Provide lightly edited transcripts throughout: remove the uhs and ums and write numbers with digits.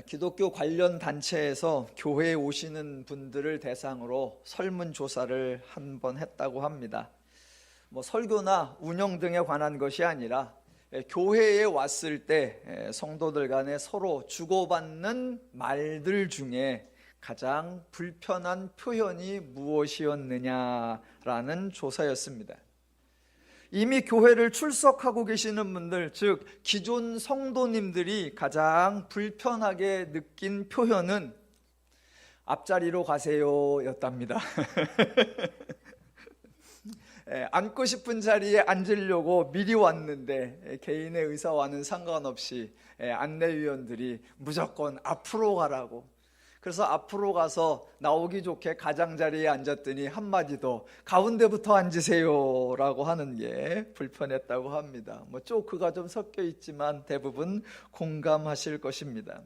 기독교 관련 단체에서 교회에 오시는 분들을 대상으로 설문조사를 한 번 했다고 합니다. 설교나 운영 등에 관한 것이 아니라 교회에 왔을 때 성도들 간에 서로 주고받는 말들 중에 가장 불편한 표현이 무엇이었느냐라는 조사였습니다. 이미 교회를 출석하고 계시는 분들, 즉 기존 성도님들이 가장 불편하게 느낀 표현은 앞자리로 가세요 였답니다. 앉고 싶은 자리에 앉으려고 미리 왔는데 개인의 의사와는 상관없이 안내위원들이 무조건 앞으로 가라고, 그래서 앞으로 가서 나오기 좋게 가장자리에 앉았더니 한마디 더 가운데부터 앉으세요 라고 하는 게 불편했다고 합니다. 조크가 좀 섞여 있지만 대부분 공감하실 것입니다.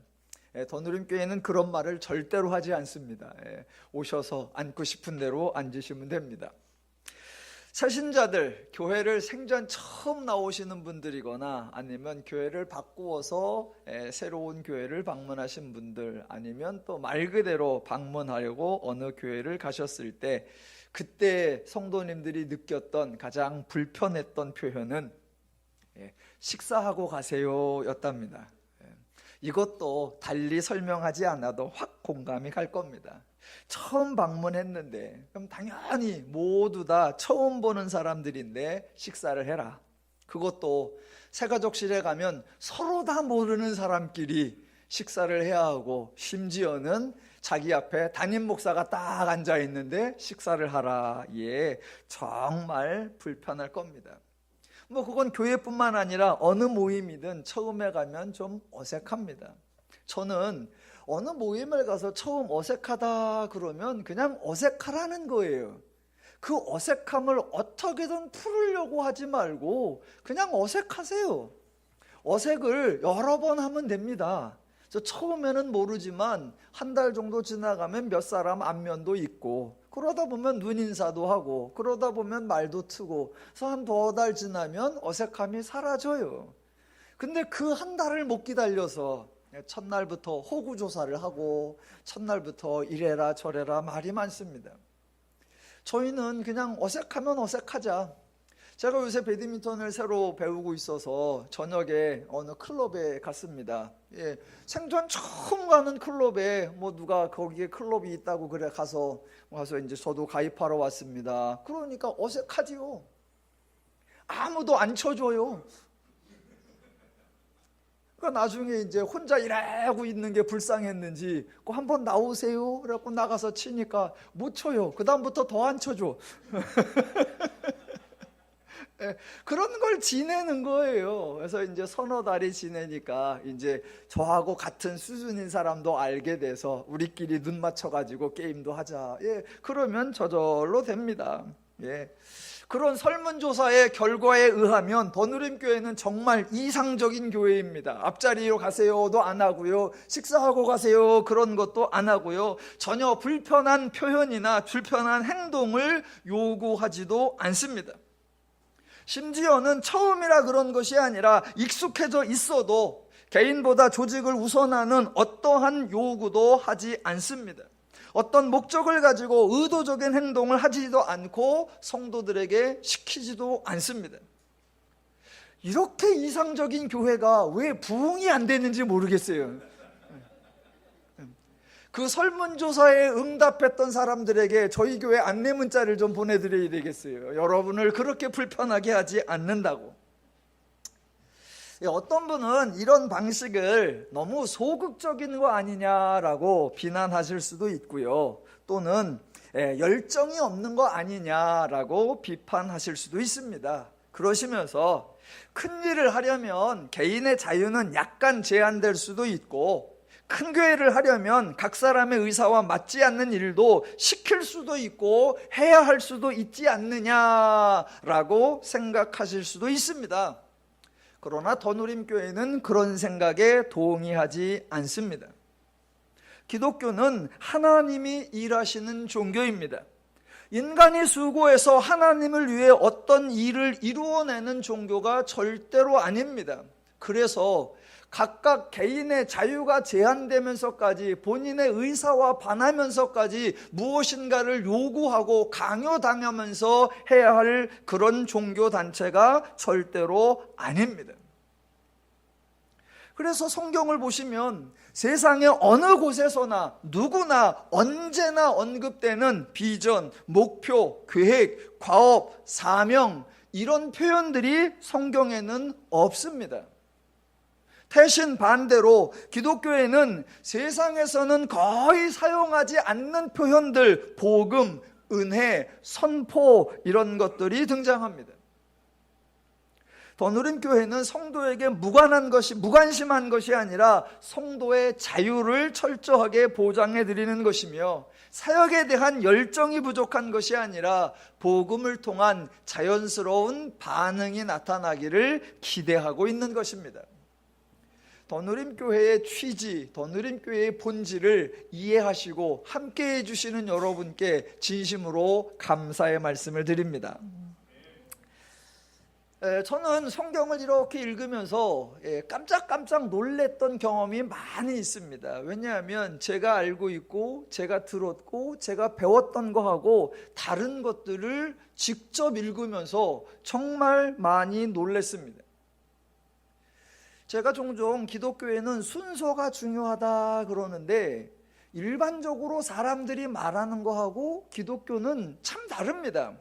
더누림교회는 그런 말을 절대로 하지 않습니다. 오셔서 앉고 싶은 대로 앉으시면 됩니다. 새신자들, 교회를 생전 처음 나오시는 분들이거나 아니면 교회를 바꾸어서 새로운 교회를 방문하신 분들, 아니면 또 말 그대로 방문하려고 어느 교회를 가셨을 때 그때 성도님들이 느꼈던 가장 불편했던 표현은 식사하고 가세요 였답니다. 이것도 달리 설명하지 않아도 확 공감이 갈 겁니다. 처음 방문했는데 그럼 당연히 모두 다 처음 보는 사람들인데 식사를 해라. 그것도 새가족실에 가면 서로 다 모르는 사람끼리 식사를 해야 하고, 심지어는 자기 앞에 담임 목사가 딱 앉아 있는데 식사를 하라. 정말 불편할 겁니다. 그건 교회뿐만 아니라 어느 모임이든 처음에 가면 좀 어색합니다. 저는 어느 모임을 가서 처음 어색하다 그러면 그냥 어색하라는 거예요. 그 어색함을 어떻게든 풀으려고 하지 말고 그냥 어색하세요. 어색을 여러 번 하면 됩니다. 처음에는 모르지만 한 달 정도 지나가면 몇 사람 안면도 있고, 그러다 보면 눈인사도 하고, 그러다 보면 말도 트고, 그래서 한 2달 지나면 어색함이 사라져요. 근데 그 한 달을 못 기다려서 첫날부터 호구조사를 하고 첫날부터 이래라 저래라 말이 많습니다. 저희는 그냥 어색하면 어색하자. 제가 요새 배드민턴을 새로 배우고 있어서 저녁에 어느 클럽에 갔습니다. 생전 처음 가는 클럽에 누가 거기에 클럽이 있다고 그래 가서 이제 저도 가입하러 왔습니다. 그러니까 어색하지요. 아무도 안 쳐줘요. 그러니까 나중에 이제 혼자 일하고 있는 게 불쌍했는지 한번 나오세요 그래갖고 나가서 치니까 못 쳐요. 그 다음부터 더 안 쳐줘. 그런 걸 지내는 거예요. 그래서 이제 서너 달이 지내니까 이제 저하고 같은 수준인 사람도 알게 돼서 우리끼리 눈 맞춰가지고 게임도 하자. 그러면 저절로 됩니다. 그런 설문조사의 결과에 의하면 더누림교회는 정말 이상적인 교회입니다. 앞자리로 가세요도 안 하고요, 식사하고 가세요 그런 것도 안 하고요, 전혀 불편한 표현이나 불편한 행동을 요구하지도 않습니다. 심지어는 처음이라 그런 것이 아니라 익숙해져 있어도 개인보다 조직을 우선하는 어떠한 요구도 하지 않습니다. 어떤 목적을 가지고 의도적인 행동을 하지도 않고 성도들에게 시키지도 않습니다. 이렇게 이상적인 교회가 왜 부흥이 안 되는지 모르겠어요. 그 설문조사에 응답했던 사람들에게 저희 교회 안내 문자를 좀 보내드려야 되겠어요. 여러분을 그렇게 불편하게 하지 않는다고. 어떤 분은 이런 방식을 너무 소극적인 거 아니냐라고 비난하실 수도 있고요, 또는 열정이 없는 거 아니냐라고 비판하실 수도 있습니다. 그러시면서 큰 일을 하려면 개인의 자유는 약간 제한될 수도 있고, 큰 교회를 하려면 각 사람의 의사와 맞지 않는 일도 시킬 수도 있고 해야 할 수도 있지 않느냐라고 생각하실 수도 있습니다. 그러나 더누림교회는 그런 생각에 동의하지 않습니다. 기독교는 하나님이 일하시는 종교입니다. 인간이 수고해서 하나님을 위해 어떤 일을 이루어내는 종교가 절대로 아닙니다. 그래서 각각 개인의 자유가 제한되면서까지 본인의 의사와 반하면서까지 무엇인가를 요구하고 강요당하면서 해야 할 그런 종교단체가 절대로 아닙니다. 그래서 성경을 보시면 세상의 어느 곳에서나 누구나 언제나 언급되는 비전, 목표, 계획, 과업, 사명 이런 표현들이 성경에는 없습니다. 대신 반대로 기독교에는 세상에서는 거의 사용하지 않는 표현들, 복음, 은혜, 선포 이런 것들이 등장합니다. 더누림교회는 성도에게 무관심한 것이 아니라 성도의 자유를 철저하게 보장해 드리는 것이며, 사역에 대한 열정이 부족한 것이 아니라 복음을 통한 자연스러운 반응이 나타나기를 기대하고 있는 것입니다. 더누림교회의 취지, 더누림교회의 본질을 이해하시고 함께해 주시는 여러분께 진심으로 감사의 말씀을 드립니다. 저는 성경을 이렇게 읽으면서 깜짝깜짝 놀랬던 경험이 많이 있습니다. 왜냐하면 제가 알고 있고 제가 들었고 제가 배웠던 거하고 다른 것들을 직접 읽으면서 정말 많이 놀랬습니다. 제가 종종 기독교에는 순서가 중요하다 그러는데 일반적으로 사람들이 말하는 거하고 기독교는 참 다릅니다.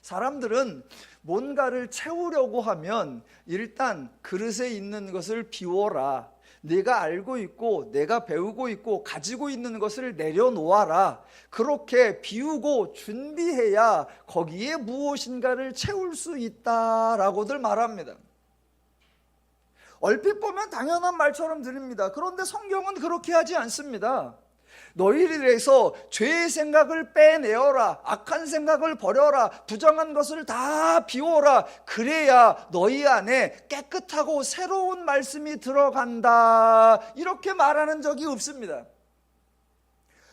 사람들은 뭔가를 채우려고 하면 일단 그릇에 있는 것을 비워라, 내가 알고 있고 내가 배우고 있고 가지고 있는 것을 내려놓아라, 그렇게 비우고 준비해야 거기에 무엇인가를 채울 수 있다라고들 말합니다. 얼핏 보면 당연한 말처럼 들립니다. 그런데 성경은 그렇게 하지 않습니다. 너희들에서 죄의 생각을 빼내어라, 악한 생각을 버려라, 부정한 것을 다 비워라, 그래야 너희 안에 깨끗하고 새로운 말씀이 들어간다, 이렇게 말하는 적이 없습니다.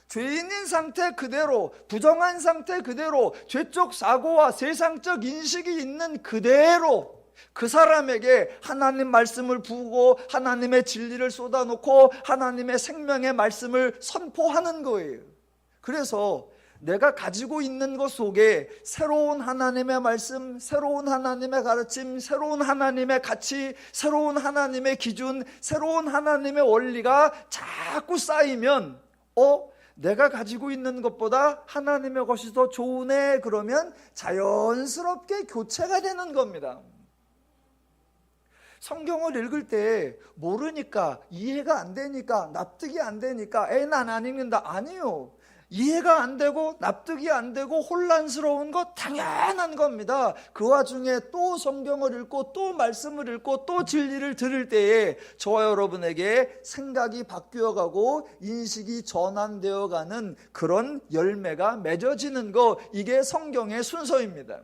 죄인인 상태 그대로, 부정한 상태 그대로, 죄적 사고와 세상적 인식이 있는 그대로 그 사람에게 하나님 말씀을 부고 하나님의 진리를 쏟아놓고 하나님의 생명의 말씀을 선포하는 거예요. 그래서 내가 가지고 있는 것 속에 새로운 하나님의 말씀, 새로운 하나님의 가르침, 새로운 하나님의 가치, 새로운 하나님의 기준, 새로운 하나님의 원리가 자꾸 쌓이면 내가 가지고 있는 것보다 하나님의 것이 더 좋으네, 그러면 자연스럽게 교체가 되는 겁니다. 성경을 읽을 때 모르니까, 이해가 안 되니까, 납득이 안 되니까 난 안 읽는다, 아니요. 이해가 안 되고 납득이 안 되고 혼란스러운 거 당연한 겁니다. 그 와중에 또 성경을 읽고 또 말씀을 읽고 또 진리를 들을 때에 저와 여러분에게 생각이 바뀌어가고 인식이 전환되어가는 그런 열매가 맺어지는 거, 이게 성경의 순서입니다.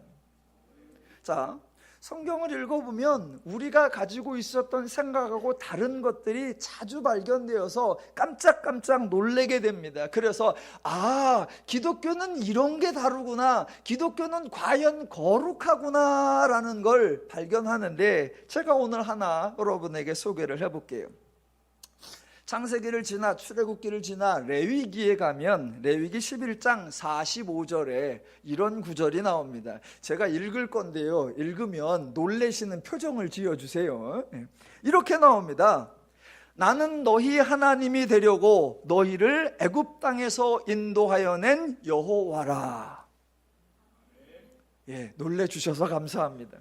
자, 성경을 읽어보면 우리가 가지고 있었던 생각하고 다른 것들이 자주 발견되어서 깜짝깜짝 놀라게 됩니다. 그래서 기독교는 이런 게 다르구나, 기독교는 과연 거룩하구나 라는 걸 발견하는데, 제가 오늘 하나 여러분에게 소개를 해볼게요. 창세기를 지나 출애굽기를 지나 레위기에 가면 레위기 11장 45절에 이런 구절이 나옵니다. 제가 읽을 건데요, 읽으면 놀라시는 표정을 지어주세요. 이렇게 나옵니다. 나는 너희 하나님이 되려고 너희를 애굽 땅에서 인도하여 낸 여호와라. 놀래주셔서 감사합니다.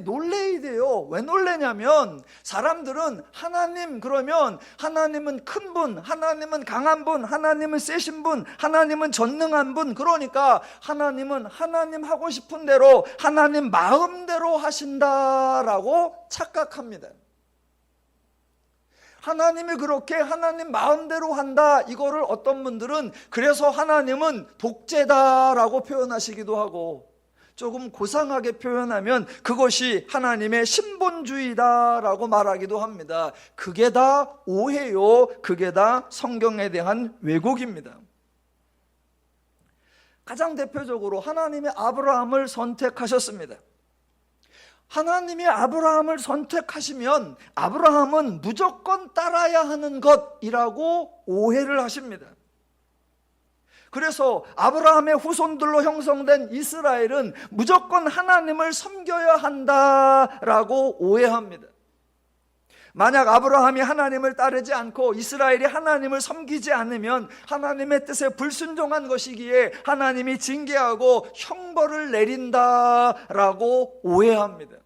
놀래야 돼요. 왜 놀래냐면 사람들은 하나님 그러면 하나님은 큰 분, 하나님은 강한 분, 하나님은 세신 분, 하나님은 전능한 분, 그러니까 하나님은 하나님 하고 싶은 대로 하나님 마음대로 하신다라고 착각합니다. 하나님이 그렇게 하나님 마음대로 한다, 이거를 어떤 분들은 그래서 하나님은 독재다라고 표현하시기도 하고, 조금 고상하게 표현하면 그것이 하나님의 신본주의다라고 말하기도 합니다. 그게 다 오해요. 그게 다 성경에 대한 왜곡입니다. 가장 대표적으로 하나님의 아브라함을 선택하셨습니다. 하나님이 아브라함을 선택하시면 아브라함은 무조건 따라야 하는 것이라고 오해를 하십니다. 그래서 아브라함의 후손들로 형성된 이스라엘은 무조건 하나님을 섬겨야 한다라고 오해합니다. 만약 아브라함이 하나님을 따르지 않고 이스라엘이 하나님을 섬기지 않으면 하나님의 뜻에 불순종한 것이기에 하나님이 징계하고 형벌을 내린다라고 오해합니다.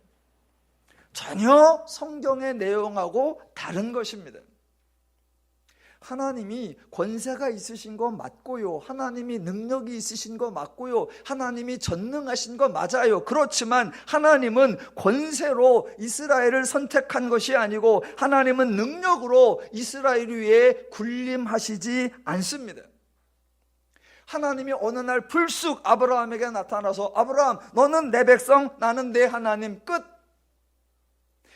전혀 성경의 내용하고 다른 것입니다. 하나님이 권세가 있으신 거 맞고요. 하나님이 능력이 있으신 거 맞고요. 하나님이 전능하신 거 맞아요. 그렇지만 하나님은 권세로 이스라엘을 선택한 것이 아니고 하나님은 능력으로 이스라엘 위에 군림하시지 않습니다. 하나님이 어느 날 불쑥 아브라함에게 나타나서 아브라함, 너는 내 백성, 나는 내 하나님, 끝.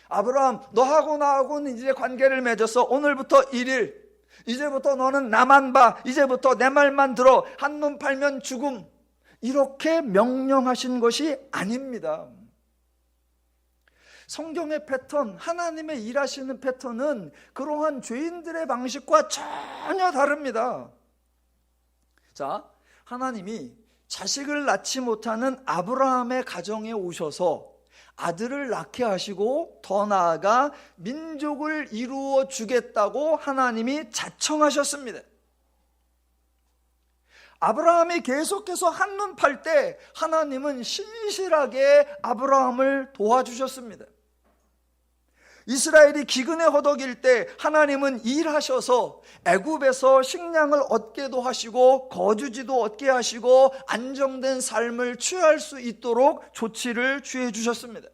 아브라함, 너하고 나하고는 이제 관계를 맺어서 오늘부터 1일, 이제부터 너는 나만 봐, 이제부터 내 말만 들어, 한눈 팔면 죽음, 이렇게 명령하신 것이 아닙니다. 성경의 패턴, 하나님의 일하시는 패턴은 그러한 죄인들의 방식과 전혀 다릅니다. 자, 하나님이 자식을 낳지 못하는 아브라함의 가정에 오셔서 아들을 낳게 하시고 더 나아가 민족을 이루어 주겠다고 하나님이 자청하셨습니다. 아브라함이 계속해서 한눈 팔 때 하나님은 신실하게 아브라함을 도와주셨습니다. 이스라엘이 기근에 허덕일 때 하나님은 일하셔서 애굽에서 식량을 얻게도 하시고 거주지도 얻게 하시고 안정된 삶을 취할 수 있도록 조치를 취해 주셨습니다.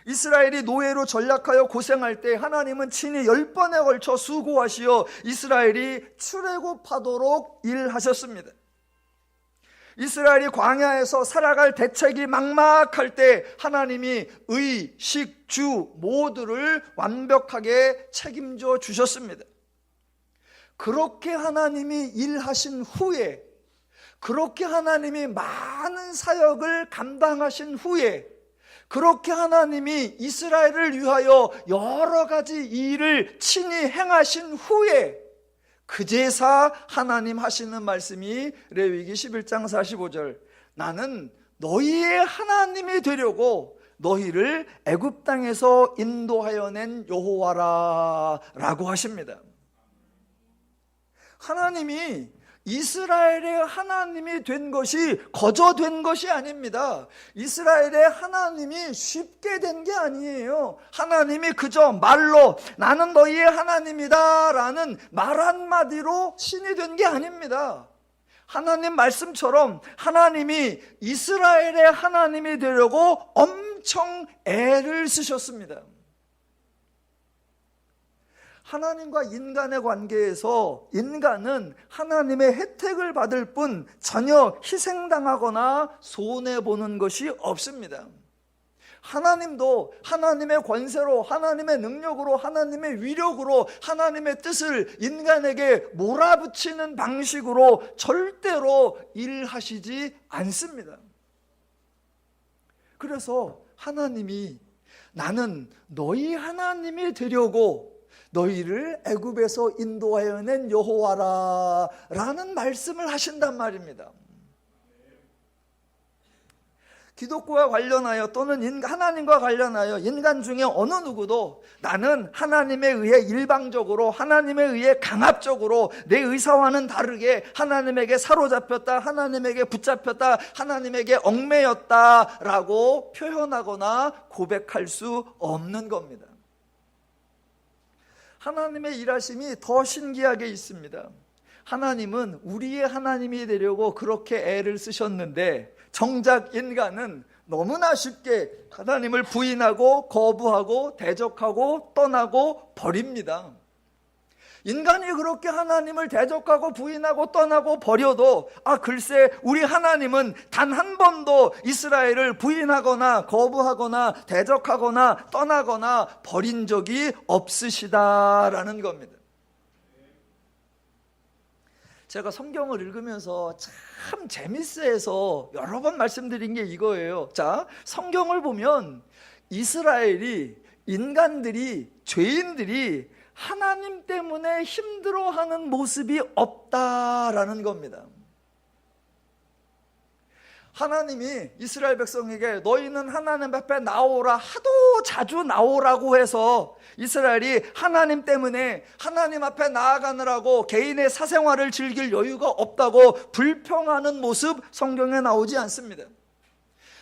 이스라엘이 노예로 전락하여 고생할 때 하나님은 친히 10번에 걸쳐 수고하시어 이스라엘이 출애굽하도록 일하셨습니다. 이스라엘이 광야에서 살아갈 대책이 막막할 때 하나님이 의, 식, 주 모두를 완벽하게 책임져 주셨습니다. 그렇게 하나님이 일하신 후에, 그렇게 하나님이 많은 사역을 감당하신 후에, 그렇게 하나님이 이스라엘을 위하여 여러 가지 일을 친히 행하신 후에 그제사 하나님 하시는 말씀이 레위기 11장 45절, 나는 너희의 하나님이 되려고 너희를 애굽 땅에서 인도하여 낸 여호와라 라고 하십니다. 하나님이 이스라엘의 하나님이 된 것이 거저된 것이 아닙니다. 이스라엘의 하나님이 쉽게 된 게 아니에요. 하나님이 그저 말로 나는 너희의 하나님이다 라는 말 한마디로 신이 된 게 아닙니다. 하나님 말씀처럼 하나님이 이스라엘의 하나님이 되려고 엄청 애를 쓰셨습니다. 하나님과 인간의 관계에서 인간은 하나님의 혜택을 받을 뿐 전혀 희생당하거나 손해보는 것이 없습니다. 하나님도 하나님의 권세로, 하나님의 능력으로, 하나님의 위력으로 하나님의 뜻을 인간에게 몰아붙이는 방식으로 절대로 일하시지 않습니다. 그래서 하나님이 나는 너희 하나님이 되려고 너희를 애굽에서 인도하여 낸 여호와라 라는 말씀을 하신단 말입니다. 기독교와 관련하여 또는 하나님과 관련하여 인간 중에 어느 누구도 나는 하나님에 의해 일방적으로, 하나님에 의해 강압적으로 내 의사와는 다르게 하나님에게 사로잡혔다, 하나님에게 붙잡혔다, 하나님에게 얽매였다 라고 표현하거나 고백할 수 없는 겁니다. 하나님의 일하심이 더 신기하게 있습니다. 하나님은 우리의 하나님이 되려고 그렇게 애를 쓰셨는데 정작 인간은 너무나 쉽게 하나님을 부인하고 거부하고 대적하고 떠나고 버립니다. 인간이 그렇게 하나님을 대적하고 부인하고 떠나고 버려도 글쎄 우리 하나님은 단 한 번도 이스라엘을 부인하거나 거부하거나 대적하거나 떠나거나 버린 적이 없으시다라는 겁니다. 제가 성경을 읽으면서 참 재밌어해서 여러 번 말씀드린 게 이거예요. 자, 성경을 보면 이스라엘이, 인간들이, 죄인들이 하나님 때문에 힘들어하는 모습이 없다라는 겁니다. 하나님이 이스라엘 백성에게 너희는 하나님 앞에 나오라, 하도 자주 나오라고 해서 이스라엘이 하나님 때문에 하나님 앞에 나아가느라고 개인의 사생활을 즐길 여유가 없다고 불평하는 모습 성경에 나오지 않습니다.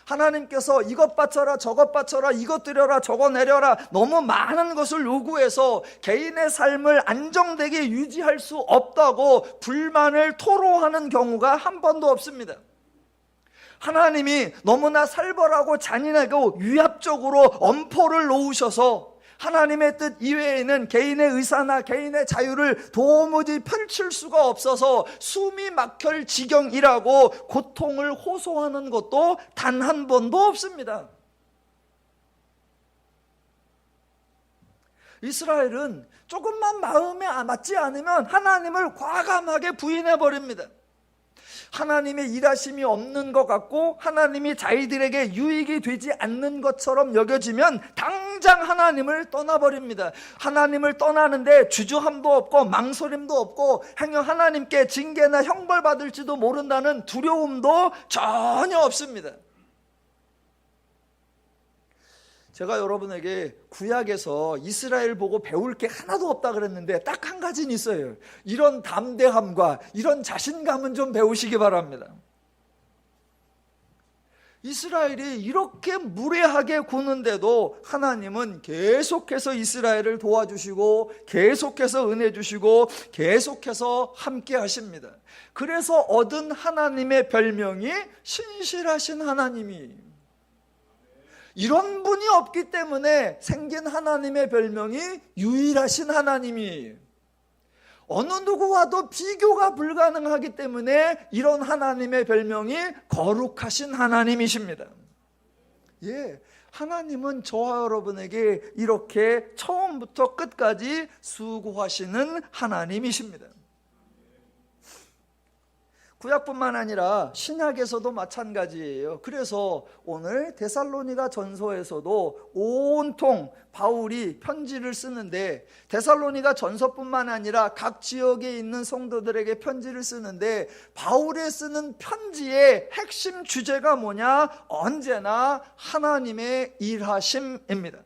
하나님께서 이것 바쳐라, 저것 바쳐라, 이것 드려라, 저것 내려라, 너무 많은 것을 요구해서 개인의 삶을 안정되게 유지할 수 없다고 불만을 토로하는 경우가 한 번도 없습니다. 하나님이 너무나 살벌하고 잔인하고 위압적으로 엄포를 놓으셔서 하나님의 뜻 이외에는 개인의 의사나 개인의 자유를 도무지 펼칠 수가 없어서 숨이 막힐 지경이라고 고통을 호소하는 것도 단 한 번도 없습니다. 이스라엘은 조금만 마음에 맞지 않으면 하나님을 과감하게 부인해 버립니다. 하나님의 일하심이 없는 것 같고 하나님이 자기들에게 유익이 되지 않는 것처럼 여겨지면 당장 하나님을 떠나버립니다. 하나님을 떠나는데 주저함도 없고 망설임도 없고 행여 하나님께 징계나 형벌받을지도 모른다는 두려움도 전혀 없습니다. 제가 여러분에게 구약에서 이스라엘 보고 배울 게 하나도 없다 그랬는데 딱 한 가지는 있어요. 이런 담대함과 이런 자신감은 좀 배우시기 바랍니다. 이스라엘이 이렇게 무례하게 구는데도 하나님은 계속해서 이스라엘을 도와주시고 계속해서 은혜 주시고 계속해서 함께 하십니다. 그래서 얻은 하나님의 별명이 신실하신 하나님이, 이런 분이 없기 때문에 생긴 하나님의 별명이 유일하신 하나님이, 어느 누구와도 비교가 불가능하기 때문에 이런 하나님의 별명이 거룩하신 하나님이십니다. 예, 하나님은 저와 여러분에게 이렇게 처음부터 끝까지 수고하시는 하나님이십니다. 구약뿐만 아니라 신약에서도 마찬가지예요. 그래서 오늘 데살로니가 전서에서도 온통 바울이 편지를 쓰는데, 데살로니가 전서뿐만 아니라 각 지역에 있는 성도들에게 편지를 쓰는데, 바울이 쓰는 편지의 핵심 주제가 뭐냐? 언제나 하나님의 일하심입니다.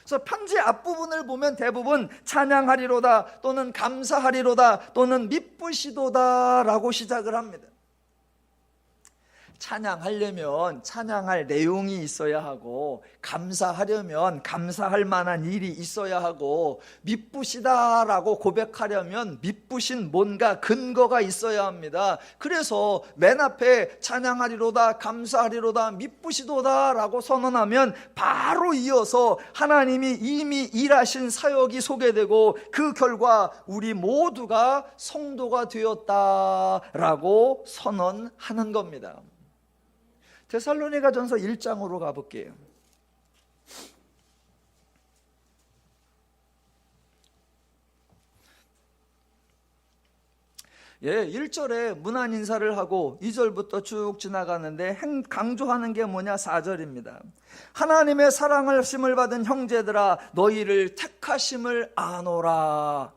그래서 편지 앞부분을 보면 대부분 찬양하리로다 또는 감사하리로다 또는 미쁘시도다 라고 시작을 합니다. 찬양하려면 찬양할 내용이 있어야 하고, 감사하려면 감사할 만한 일이 있어야 하고, 미쁘시다라고 고백하려면 미쁘신 뭔가 근거가 있어야 합니다. 그래서 맨 앞에 찬양하리로다, 감사하리로다, 미쁘시도다 라고 선언하면 바로 이어서 하나님이 이미 일하신 사역이 소개되고, 그 결과 우리 모두가 성도가 되었다라고 선언하는 겁니다. 데살로니가 전서 1장으로 가볼게요. 예, 1절에 문안 인사를 하고 2절부터 쭉 지나가는데 강조하는 게 뭐냐? 4절입니다. 하나님의 사랑하심을 받은 형제들아, 너희를 택하심을 아노라.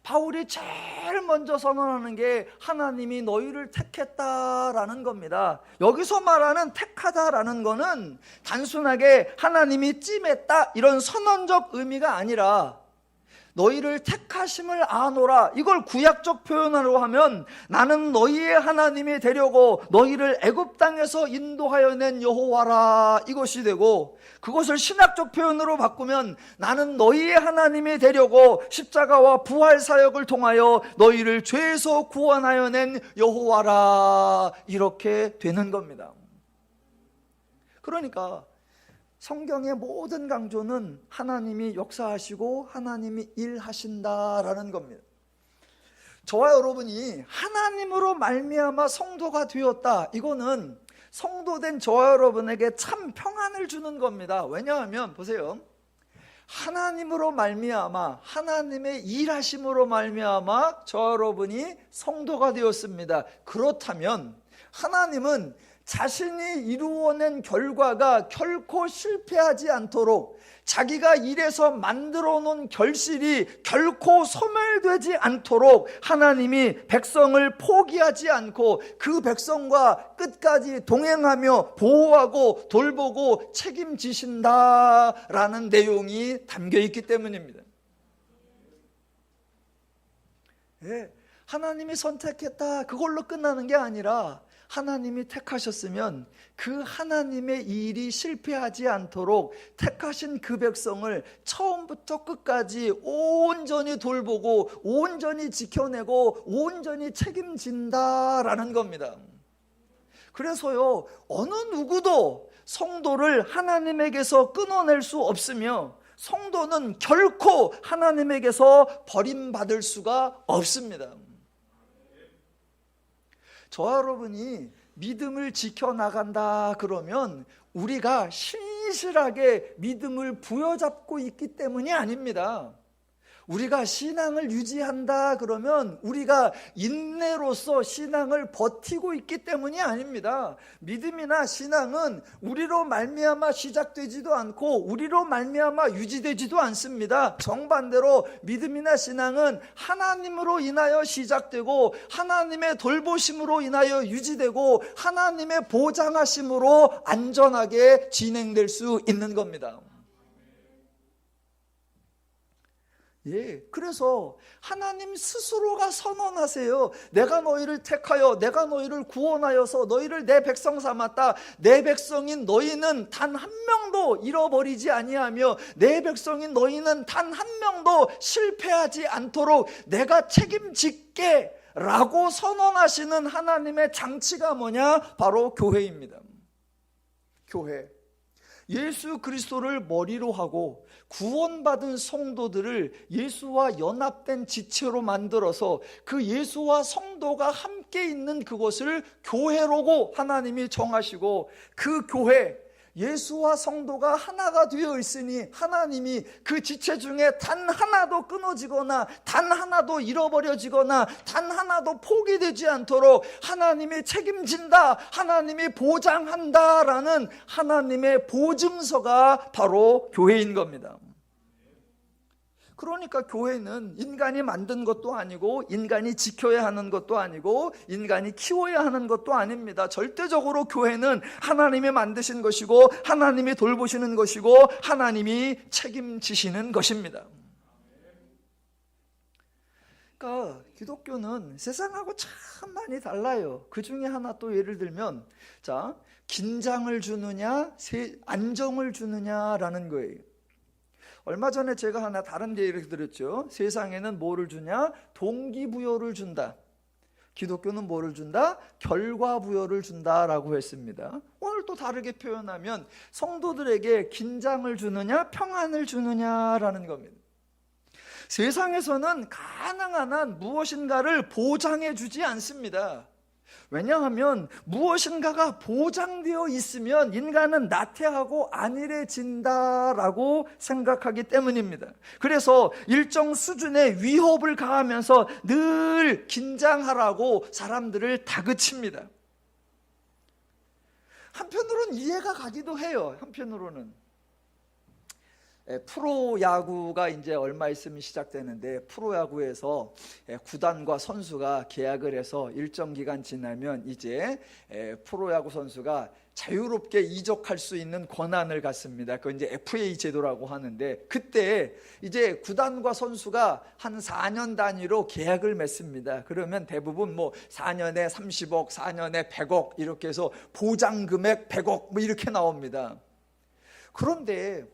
바울이 제일 먼저 선언하는 게 하나님이 너희를 택했다라는 겁니다. 여기서 말하는 택하다라는 거는 단순하게 하나님이 찜했다 이런 선언적 의미가 아니라, 너희를 택하심을 아노라, 이걸 구약적 표현으로 하면 나는 너희의 하나님이 되려고 너희를 애굽 땅에서 인도하여 낸 여호와라, 이것이 되고, 그것을 신학적 표현으로 바꾸면 나는 너희의 하나님이 되려고 십자가와 부활 사역을 통하여 너희를 죄에서 구원하여 낸 여호와라, 이렇게 되는 겁니다. 그러니까 성경의 모든 강조는 하나님이 역사하시고 하나님이 일하신다라는 겁니다. 저와 여러분이 하나님으로 말미암아 성도가 되었다, 이거는 성도된 저와 여러분에게 참 평안을 주는 겁니다. 왜냐하면 보세요, 하나님으로 말미암아, 하나님의 일하심으로 말미암아 저 여러분이 성도가 되었습니다. 그렇다면 하나님은 자신이 이루어낸 결과가 결코 실패하지 않도록, 자기가 일해서 만들어 놓은 결실이 결코 소멸되지 않도록 하나님이 백성을 포기하지 않고 그 백성과 끝까지 동행하며 보호하고 돌보고 책임지신다라는 내용이 담겨 있기 때문입니다. 예, 하나님이 선택했다 그걸로 끝나는 게 아니라 하나님이 택하셨으면 그 하나님의 일이 실패하지 않도록 택하신 그 백성을 처음부터 끝까지 온전히 돌보고 온전히 지켜내고 온전히 책임진다라는 겁니다. 그래서요, 어느 누구도 성도를 하나님에게서 끊어낼 수 없으며 성도는 결코 하나님에게서 버림받을 수가 없습니다. 저와 여러분이 믿음을 지켜나간다 그러면 우리가 신실하게 믿음을 부여잡고 있기 때문이 아닙니다. 우리가 신앙을 유지한다 그러면 우리가 인내로서 신앙을 버티고 있기 때문이 아닙니다. 믿음이나 신앙은 우리로 말미암아 시작되지도 않고 우리로 말미암아 유지되지도 않습니다. 정반대로 믿음이나 신앙은 하나님으로 인하여 시작되고 하나님의 돌보심으로 인하여 유지되고 하나님의 보장하심으로 안전하게 진행될 수 있는 겁니다. 예, 그래서 하나님 스스로가 선언하세요. 내가 너희를 택하여 내가 너희를 구원하여서 너희를 내 백성 삼았다. 내 백성인 너희는 단 한 명도 잃어버리지 아니하며 내 백성인 너희는 단 한 명도 실패하지 않도록 내가 책임질게 라고 선언하시는 하나님의 장치가 뭐냐? 바로 교회입니다. 교회. 예수 그리스도를 머리로 하고 구원받은 성도들을 예수와 연합된 지체로 만들어서 그 예수와 성도가 함께 있는 그것을 교회로고 하나님이 정하시고 그 교회, 예수와 성도가 하나가 되어 있으니 하나님이 그 지체 중에 단 하나도 끊어지거나 단 하나도 잃어버려지거나 단 하나도 포기되지 않도록 하나님이 책임진다, 하나님이 보장한다라는 하나님의 보증서가 바로 교회인 겁니다. 그러니까 교회는 인간이 만든 것도 아니고 인간이 지켜야 하는 것도 아니고 인간이 키워야 하는 것도 아닙니다. 절대적으로 교회는 하나님이 만드신 것이고 하나님이 돌보시는 것이고 하나님이 책임지시는 것입니다. 그러니까 기독교는 세상하고 참 많이 달라요. 그 중에 하나 또 예를 들면 자, 긴장을 주느냐 안정을 주느냐라는 거예요. 얼마 전에 제가 하나 다른 예를 들었죠. 세상에는 뭐를 주냐? 동기부여를 준다. 기독교는 뭐를 준다? 결과부여를 준다라고 했습니다. 오늘 또 다르게 표현하면 성도들에게 긴장을 주느냐 평안을 주느냐라는 겁니다. 세상에서는 가능한 한 무엇인가를 보장해 주지 않습니다. 왜냐하면 무엇인가가 보장되어 있으면 인간은 나태하고 안일해진다라고 생각하기 때문입니다. 그래서 일정 수준의 위협을 가하면서 늘 긴장하라고 사람들을 다그칩니다. 한편으로는 이해가 가기도 해요. 한편으로는 프로야구가 이제 얼마 있으면 시작되는데 프로야구에서 구단과 선수가 계약을 해서 일정 기간 지나면 이제 프로야구 선수가 자유롭게 이적할 수 있는 권한을 갖습니다. 그건 이제 FA 제도라고 하는데 그때 이제 구단과 선수가 한 4년 단위로 계약을 맺습니다. 그러면 대부분 뭐 4년에 30억, 4년에 100억 이렇게 해서 보장 금액 100억 뭐 이렇게 나옵니다. 그런데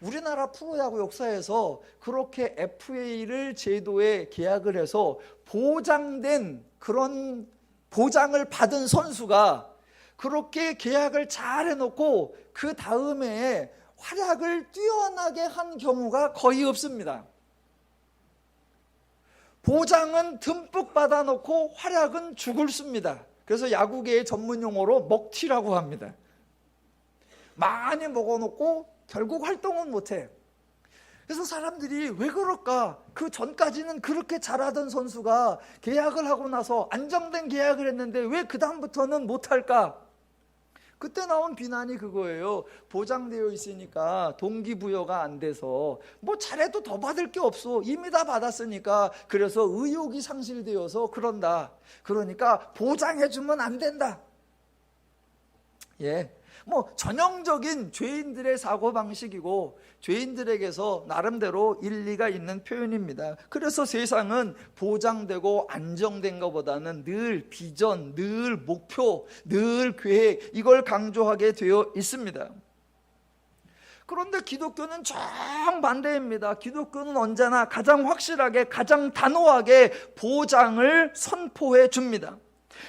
우리나라 프로야구 역사에서 그렇게 FA를 제도에 계약을 해서 보장된 그런 보장을 받은 선수가 그렇게 계약을 잘 해놓고 그 다음에 활약을 뛰어나게 한 경우가 거의 없습니다. 보장은 듬뿍 받아놓고 활약은 죽을 씁니다. 그래서 야구계의 전문 용어로 먹튀라고 합니다. 많이 먹어놓고 결국 활동은 못해. 그래서 사람들이 왜 그럴까? 그 전까지는 그렇게 잘하던 선수가 계약을 하고 나서 안정된 계약을 했는데 왜 그 다음부터는 못할까? 그때 나온 비난이 그거예요. 보장되어 있으니까 동기부여가 안 돼서 뭐 잘해도 더 받을 게 없어. 이미 다 받았으니까. 그래서 의욕이 상실되어서 그런다. 그러니까 보장해주면 안 된다. 예. 뭐 전형적인 죄인들의 사고방식이고 죄인들에게서 나름대로 일리가 있는 표현입니다. 그래서 세상은 보장되고 안정된 것보다는 늘 비전, 늘 목표, 늘 계획, 이걸 강조하게 되어 있습니다. 그런데 기독교는 정반대입니다. 기독교는 언제나 가장 확실하게, 가장 단호하게 보장을 선포해 줍니다.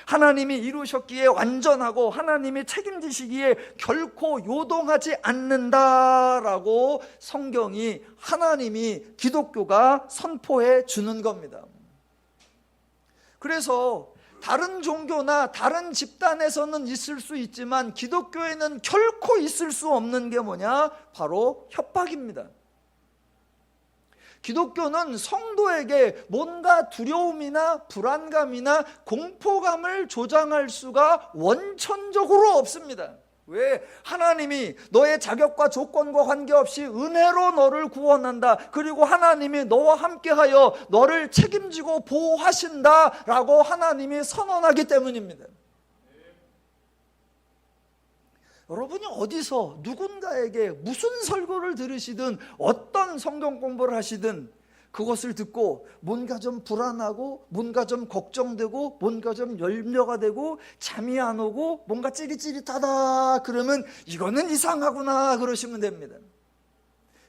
하나님이 이루셨기에 완전하고 하나님이 책임지시기에 결코 요동하지 않는다라고 성경이, 하나님이, 기독교가 선포해 주는 겁니다. 그래서 다른 종교나 다른 집단에서는 있을 수 있지만 기독교에는 결코 있을 수 없는 게 뭐냐? 바로 협박입니다. 기독교는 성도에게 뭔가 두려움이나 불안감이나 공포감을 조장할 수가 원천적으로 없습니다. 왜? 하나님이 너의 자격과 조건과 관계없이 은혜로 너를 구원한다. 그리고 하나님이 너와 함께하여 너를 책임지고 보호하신다라고 하나님이 선언하기 때문입니다. 여러분이 어디서 누군가에게 무슨 설교를 들으시든 어떤 성경 공부를 하시든 그것을 듣고 뭔가 좀 불안하고 뭔가 좀 걱정되고 뭔가 좀 염려가 되고 잠이 안 오고 뭔가 찌릿찌릿하다 그러면 이거는 이상하구나 그러시면 됩니다.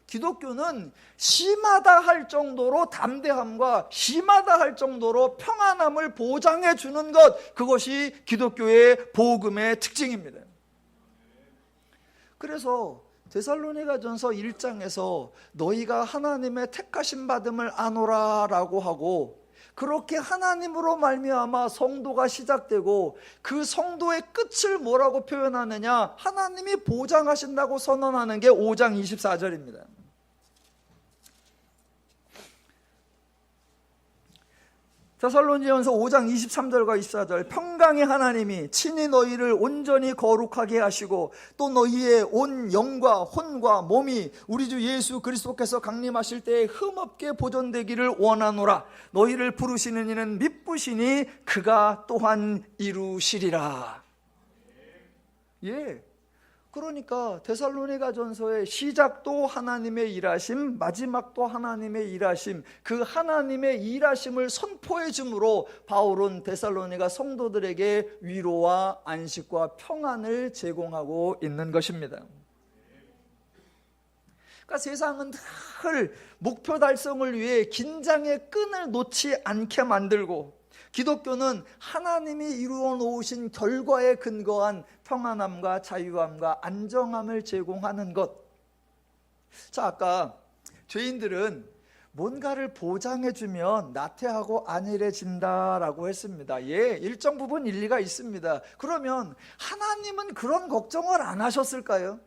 기독교는 심하다 할 정도로 담대함과 심하다 할 정도로 평안함을 보장해 주는 것, 그것이 기독교의 복음의 특징입니다. 그래서 데살로니가전서 1장에서 너희가 하나님의 택하심 받음을 아노라 라고 하고, 그렇게 하나님으로 말미암아 성도가 시작되고 그 성도의 끝을 뭐라고 표현하느냐, 하나님이 보장하신다고 선언하는 게 5장 24절입니다. 데살로니가전서 5장 23절과 24절, 평강의 하나님이 친히 너희를 온전히 거룩하게 하시고 또 너희의 온 영과 혼과 몸이 우리 주 예수 그리스도께서 강림하실 때에 흠없게 보존되기를 원하노라. 너희를 부르시는 이는 미쁘시니 그가 또한 이루시리라. 예. 그러니까 데살로니가전서의 시작도 하나님의 일하심, 마지막도 하나님의 일하심, 그 하나님의 일하심을 선포해 주므로 바울은 데살로니가 성도들에게 위로와 안식과 평안을 제공하고 있는 것입니다. 그러니까 세상은 늘 목표 달성을 위해 긴장의 끈을 놓지 않게 만들고, 기독교는 하나님이 이루어 놓으신 결과에 근거한 평안함과 자유함과 안정함을 제공하는 것. 자, 아까 죄인들은 뭔가를 보장해주면 나태하고 안일해진다라고 했습니다. 예, 일정 부분 일리가 있습니다. 그러면 하나님은 그런 걱정을 안 하셨을까요?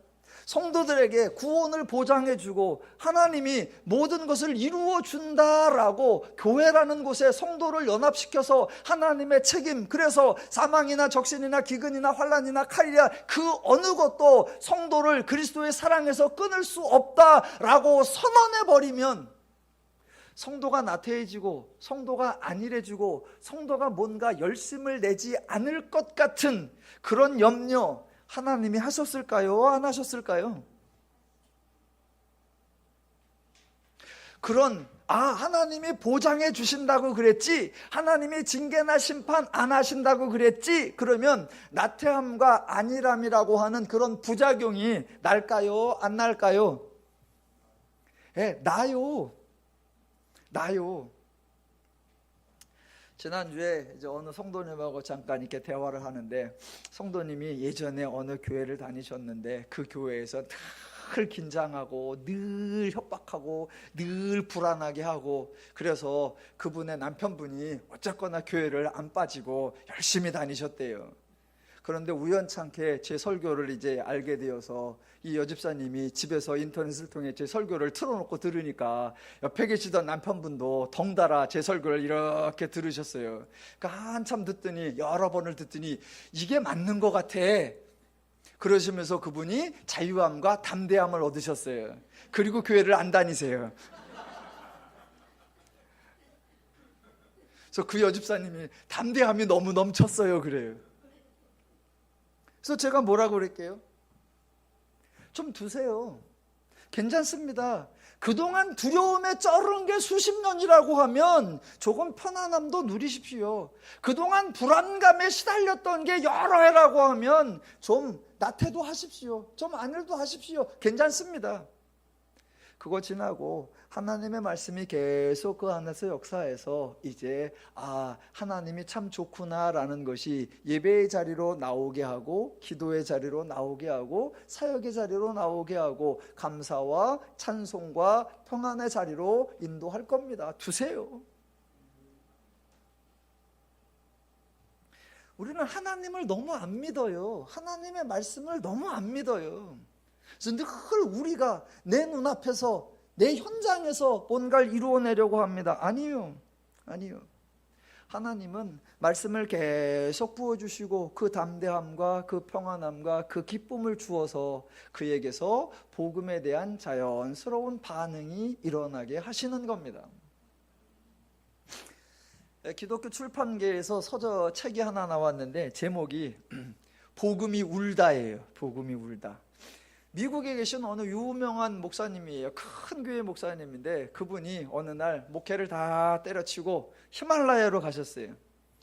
성도들에게 구원을 보장해주고 하나님이 모든 것을 이루어준다라고 교회라는 곳에 성도를 연합시켜서 하나님의 책임, 그래서 사망이나 적신이나 기근이나 환난이나 칼이나 그 어느 것도 성도를 그리스도의 사랑에서 끊을 수 없다라고 선언해버리면 성도가 나태해지고 성도가 안일해지고 성도가 뭔가 열심을 내지 않을 것 같은 그런 염려 하나님이 하셨을까요? 안 하셨을까요? 그런 하나님이 보장해 주신다고 그랬지, 하나님이 징계나 심판 안 하신다고 그랬지, 그러면 나태함과 안일함이라고 하는 그런 부작용이 날까요? 안 날까요? 예, 나요. 지난주에 이제 어느 성도님하고 잠깐 이렇게 대화를 하는데, 성도님이 예전에 어느 교회를 다니셨는데 그 교회에서 늘 긴장하고 늘 협박하고 늘 불안하게 하고, 그래서 그분의 남편분이 어쨌거나 교회를 안 빠지고 열심히 다니셨대요. 그런데 우연찮게 제 설교를 이제 알게 되어서 이 여집사님이 집에서 인터넷을 통해 제 설교를 틀어놓고 들으니까 옆에 계시던 남편분도 덩달아 제 설교를 이렇게 들으셨어요. 그러니까 한참 듣더니, 여러 번을 듣더니 이게 맞는 것 같아 그러시면서 그분이 자유함과 담대함을 얻으셨어요. 그리고 교회를 안 다니세요. 그래서 그 여집사님이 담대함이 너무 넘쳤어요 그래요. 그래서 제가 뭐라고 그럴게요? 좀 두세요. 괜찮습니다. 그동안 두려움에 쩔은 게 수십 년이라고 하면 조금 편안함도 누리십시오. 그동안 불안감에 시달렸던 게 여러 해라고 하면 좀 나태도 하십시오. 좀 안일도 하십시오. 괜찮습니다. 그거 지나고 하나님의 말씀이 계속 그 안에서 역사해서 이제 하나님이 참 좋구나라는 것이 예배의 자리로 나오게 하고, 기도의 자리로 나오게 하고, 사역의 자리로 나오게 하고, 감사와 찬송과 평안의 자리로 인도할 겁니다. 두세요. 우리는 하나님을 너무 안 믿어요. 하나님의 말씀을 너무 안 믿어요. 그래서 늘 우리가 내 눈앞에서, 내 현장에서 뭔가를 이루어내려고 합니다. 아니요. 하나님은 말씀을 계속 부어주시고 그 담대함과 그 평안함과 그 기쁨을 주어서 그에게서 복음에 대한 자연스러운 반응이 일어나게 하시는 겁니다. 기독교 출판계에서 책이 하나 나왔는데 제목이 복음이 울다예요. 복음이 울다. 미국에 계신 어느 유명한 목사님이에요. 큰 교회 목사님인데 그분이 어느 날 목회를 다 때려치고 히말라야로 가셨어요.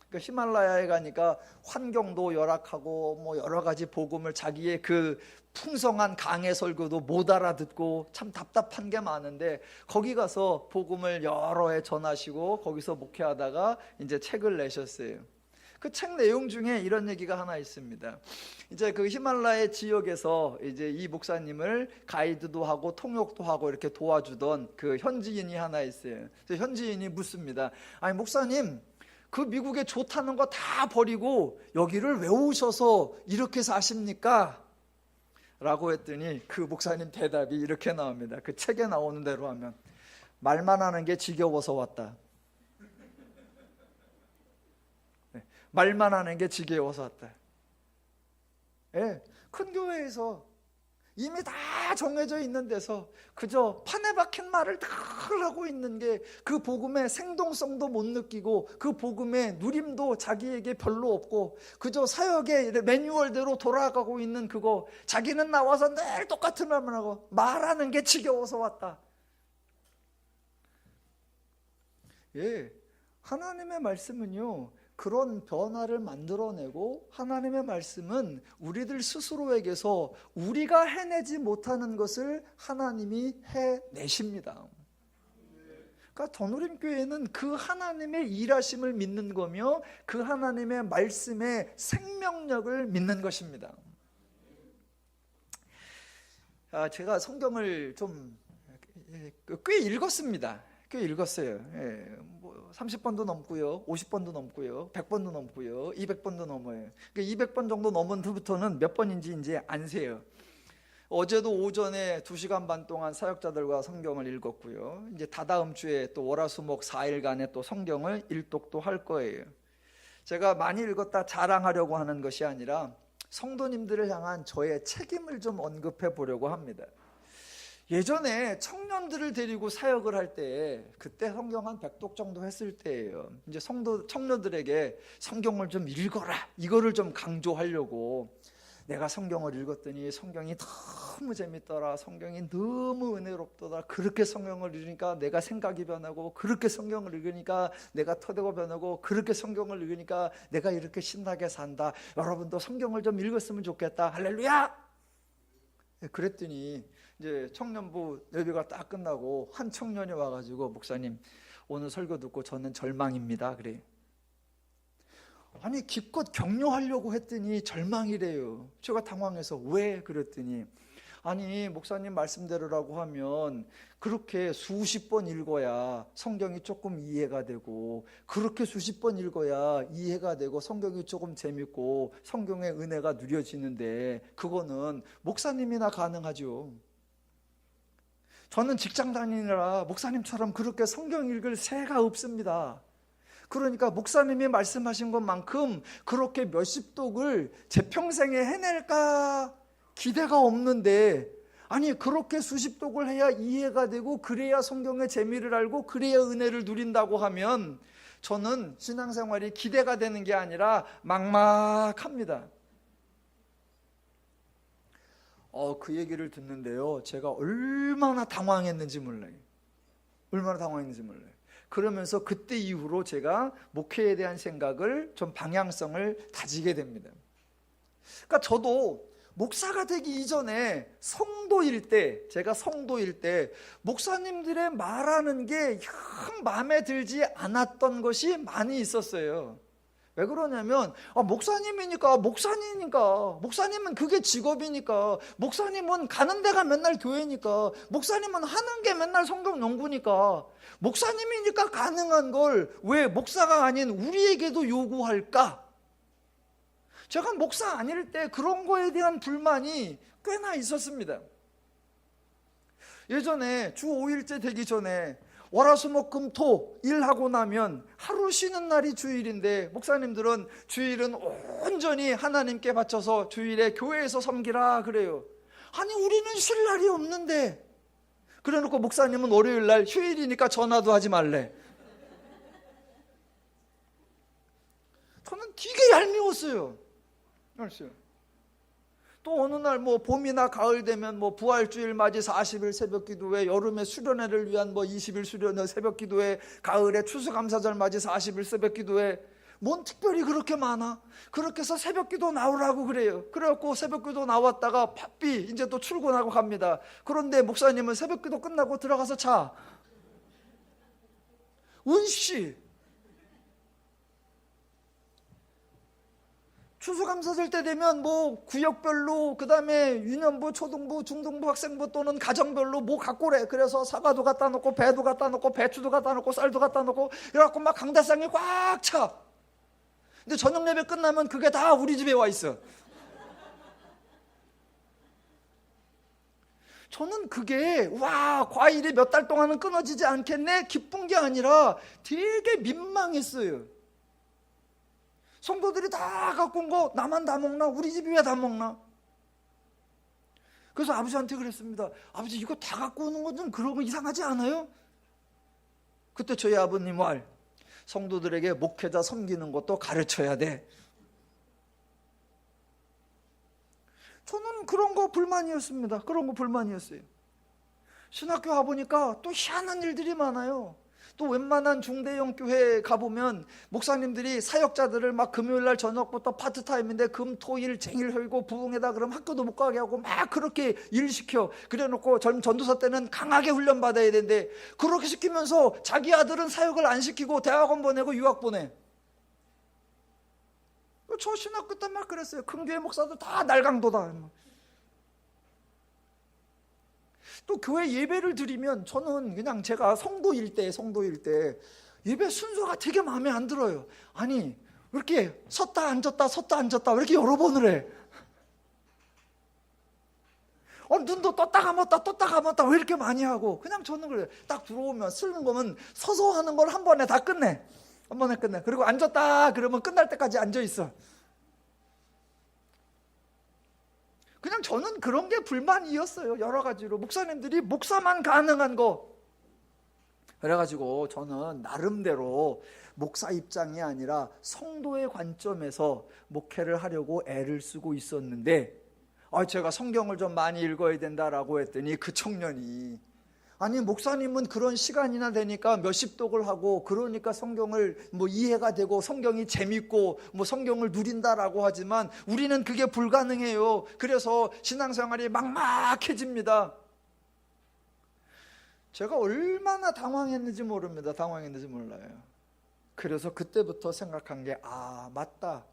그러니까 히말라야에 가니까 환경도 열악하고 뭐 여러 가지 복음을, 자기의 그 풍성한 강의 설교도 못 알아듣고 참 답답한 게 많은데 거기 가서 복음을 여러 해 전하시고 거기서 목회하다가 이제 책을 내셨어요. 그 책 내용 중에 이런 얘기가 하나 있습니다. 이제 그 히말라야 지역에서 이제 이 목사님을 가이드도 하고 통역도 하고 이렇게 도와주던 그 현지인이 하나 있어요. 그래서 현지인이 묻습니다. 아니 목사님, 그 미국에 좋다는 거 다 버리고 여기를 왜 오셔서 이렇게 사십니까? 라고 했더니 그 목사님 대답이 이렇게 나옵니다. 그 책에 나오는 대로 하면 말만 하는 게 지겨워서 왔다. 말만 하는 게 지겨워서 왔다. 큰 교회에서 이미 다 정해져 있는 데서 그저 판에 박힌 말을 다 하고 있는 게 그 복음의 생동성도 못 느끼고 그 복음의 누림도 자기에게 별로 없고 그저 사역의 매뉴얼대로 돌아가고 있는 그거, 자기는 나와서 늘 똑같은 말만 하고 말하는 게 지겨워서 왔다. 하나님의 말씀은요, 그런 변화를 만들어내고 하나님의 말씀은 우리들 스스로에게서 우리가 해내지 못하는 것을 하나님이 해내십니다. 그러니까 더누림교회는 그 하나님의 일하심을 믿는 거며 그 하나님의 말씀의 생명력을 믿는 것입니다. 제가 성경을 좀 꽤 읽었습니다. 꽤 읽었어요. 30번도 넘고요, 50번도 넘고요, 100번도 넘고요, 200번도 넘어요. 200번 정도 넘은 후부터는 몇 번인지 이제 안 세요. 어제도 오전에 2시간 반 동안 사역자들과 성경을 읽었고요. 이제 다다음 주에 또 월화수목 4일간의 또 성경을 일독도 할 거예요. 제가 많이 읽었다 자랑하려고 하는 것이 아니라 성도님들을 향한 저의 책임을 좀 언급해 보려고 합니다. 예전에 청년들을 데리고 사역을 할 때, 그때 성경 한 100독 정도 했을 때예요. 이제 청년들에게 성경을 좀 읽어라, 이거를 좀 강조하려고 내가 성경을 읽었더니 성경이 너무 재밌더라, 성경이 너무 은혜롭더라, 그렇게 성경을 읽으니까 내가 생각이 변하고, 그렇게 성경을 읽으니까 내가 토대가 변하고, 그렇게 성경을 읽으니까 내가 이렇게 신나게 산다, 여러분도 성경을 좀 읽었으면 좋겠다, 할렐루야! 그랬더니 이제 청년부 예배가 딱 끝나고 한 청년이 와가지고, 목사님 오늘 설교 듣고 저는 절망입니다, 그래. 아니 기껏 격려하려고 했더니 절망이래요. 제가 당황해서 왜? 그랬더니 아니 목사님 말씀대로라고 하면 그렇게 수십 번 읽어야 성경이 조금 이해가 되고, 그렇게 수십 번 읽어야 이해가 되고 성경이 조금 재밌고 성경의 은혜가 누려지는데, 그거는 목사님이나 가능하죠. 저는 직장 다니느라 목사님처럼 그렇게 성경 읽을 새가 없습니다. 그러니까 목사님이 말씀하신 것만큼 그렇게 몇십 독을 제 평생에 해낼까 기대가 없는데, 아니 그렇게 수십 독을 해야 이해가 되고 그래야 성경의 재미를 알고 그래야 은혜를 누린다고 하면 저는 신앙생활이 기대가 되는 게 아니라 막막합니다. 그 얘기를 듣는데요, 제가 얼마나 당황했는지 몰라요. 얼마나 당황했는지 몰라요. 그러면서 그때 이후로 제가 목회에 대한 생각을 좀 방향성을 다지게 됩니다. 그러니까 저도 목사가 되기 이전에 성도일 때, 제가 성도일 때 목사님들의 말하는 게 영 마음에 들지 않았던 것이 많이 있었어요. 왜 그러냐면 목사님이니까, 목사님은 그게 직업이니까, 목사님은 가는 데가 맨날 교회니까, 목사님은 하는 게 맨날 성경 연구니까, 목사님이니까 가능한 걸 왜 목사가 아닌 우리에게도 요구할까? 제가 목사 아닐 때 그런 거에 대한 불만이 꽤나 있었습니다. 예전에 주 5일째 되기 전에 월화수목금토 일하고 나면 하루 쉬는 날이 주일인데, 목사님들은 주일은 온전히 하나님께 바쳐서 주일에 교회에서 섬기라 그래요. 아니 우리는 쉴 날이 없는데, 그래놓고 목사님은 월요일 날 휴일이니까 전화도 하지 말래. 저는 되게 얄미웠어요. 또 어느 날 봄이나 가을 되면 부활주일 맞이 40일 새벽 기도회, 여름에 수련회를 위한 20일 수련회 새벽 기도회, 가을에 추수감사절 맞이 40일 새벽 기도회, 뭔 특별히 그렇게 많아? 그렇게 해서 새벽 기도 나오라고 그래요. 그래갖고 새벽 기도 나왔다가 바삐 이제 또 출근하고 갑니다. 그런데 목사님은 새벽 기도 끝나고 들어가서 자. 운씨, 추수감사절 때 되면 구역별로, 그 다음에 유년부, 초등부, 중등부 학생부 또는 가정별로 갖고 그래. 그래서 사과도 갖다 놓고 배도 갖다 놓고 배추도 갖다 놓고 쌀도 갖다 놓고 이래갖고 막 강대상이 꽉 차. 근데 저녁 예배 끝나면 그게 다 우리 집에 와 있어. 저는 그게 과일이 몇 달 동안은 끊어지지 않겠네 기쁜 게 아니라 되게 민망했어요. 성도들이 다 갖고 온 거 나만 다 먹나? 우리 집이 왜 다 먹나? 그래서 아버지한테 그랬습니다. 아버지 이거 다 갖고 오는 건 좀 그러고 이상하지 않아요? 그때 저희 아버님 말, 성도들에게 목회자 섬기는 것도 가르쳐야 돼. 저는 그런 거 불만이었습니다. 그런 거 불만이었어요. 신학교 와보니까 또 희한한 일들이 많아요. 또 웬만한 중대형 교회 가보면 목사님들이 사역자들을 막 금요일날 저녁부터 파트타임인데 금, 토, 일 쟁일 혈고 부흥회다 그러면 학교도 못 가게 하고 막 그렇게 일 시켜. 그래놓고 전도사 때는 강하게 훈련 받아야 되는데, 그렇게 시키면서 자기 아들은 사역을 안 시키고 대학원 보내고 유학 보내. 저 신학교 때 막 그랬어요. 큰 교회 목사들 다 날강도다. 또 교회 예배를 드리면 저는 그냥 제가 성도일 때 예배 순서가 되게 마음에 안 들어요. 아니 왜 이렇게 섰다 앉았다 왜 이렇게 여러 번을 해? 눈도 떴다 감았다 왜 이렇게 많이 하고. 그냥 저는 그래요. 딱 들어오면 쓰는 거면 서서 하는 걸 한 번에 다 끝내. 한 번에 끝내. 그리고 앉았다 그러면 끝날 때까지 앉아있어. 그냥 저는 그런 게 불만이었어요. 여러 가지로 목사님들이 목사만 가능한 거. 그래가지고 저는 나름대로 목사 입장이 아니라 성도의 관점에서 목회를 하려고 애를 쓰고 있었는데, 제가 성경을 좀 많이 읽어야 된다라고 했더니 그 청년이, 아니 목사님은 그런 시간이나 되니까 몇십 독을 하고 그러니까 성경을 이해가 되고 성경이 재밌고 성경을 누린다라고 하지만 우리는 그게 불가능해요. 그래서 신앙생활이 막막해집니다. 제가 얼마나 당황했는지 모릅니다. 당황했는지 몰라요. 그래서 그때부터 생각한 게 맞다.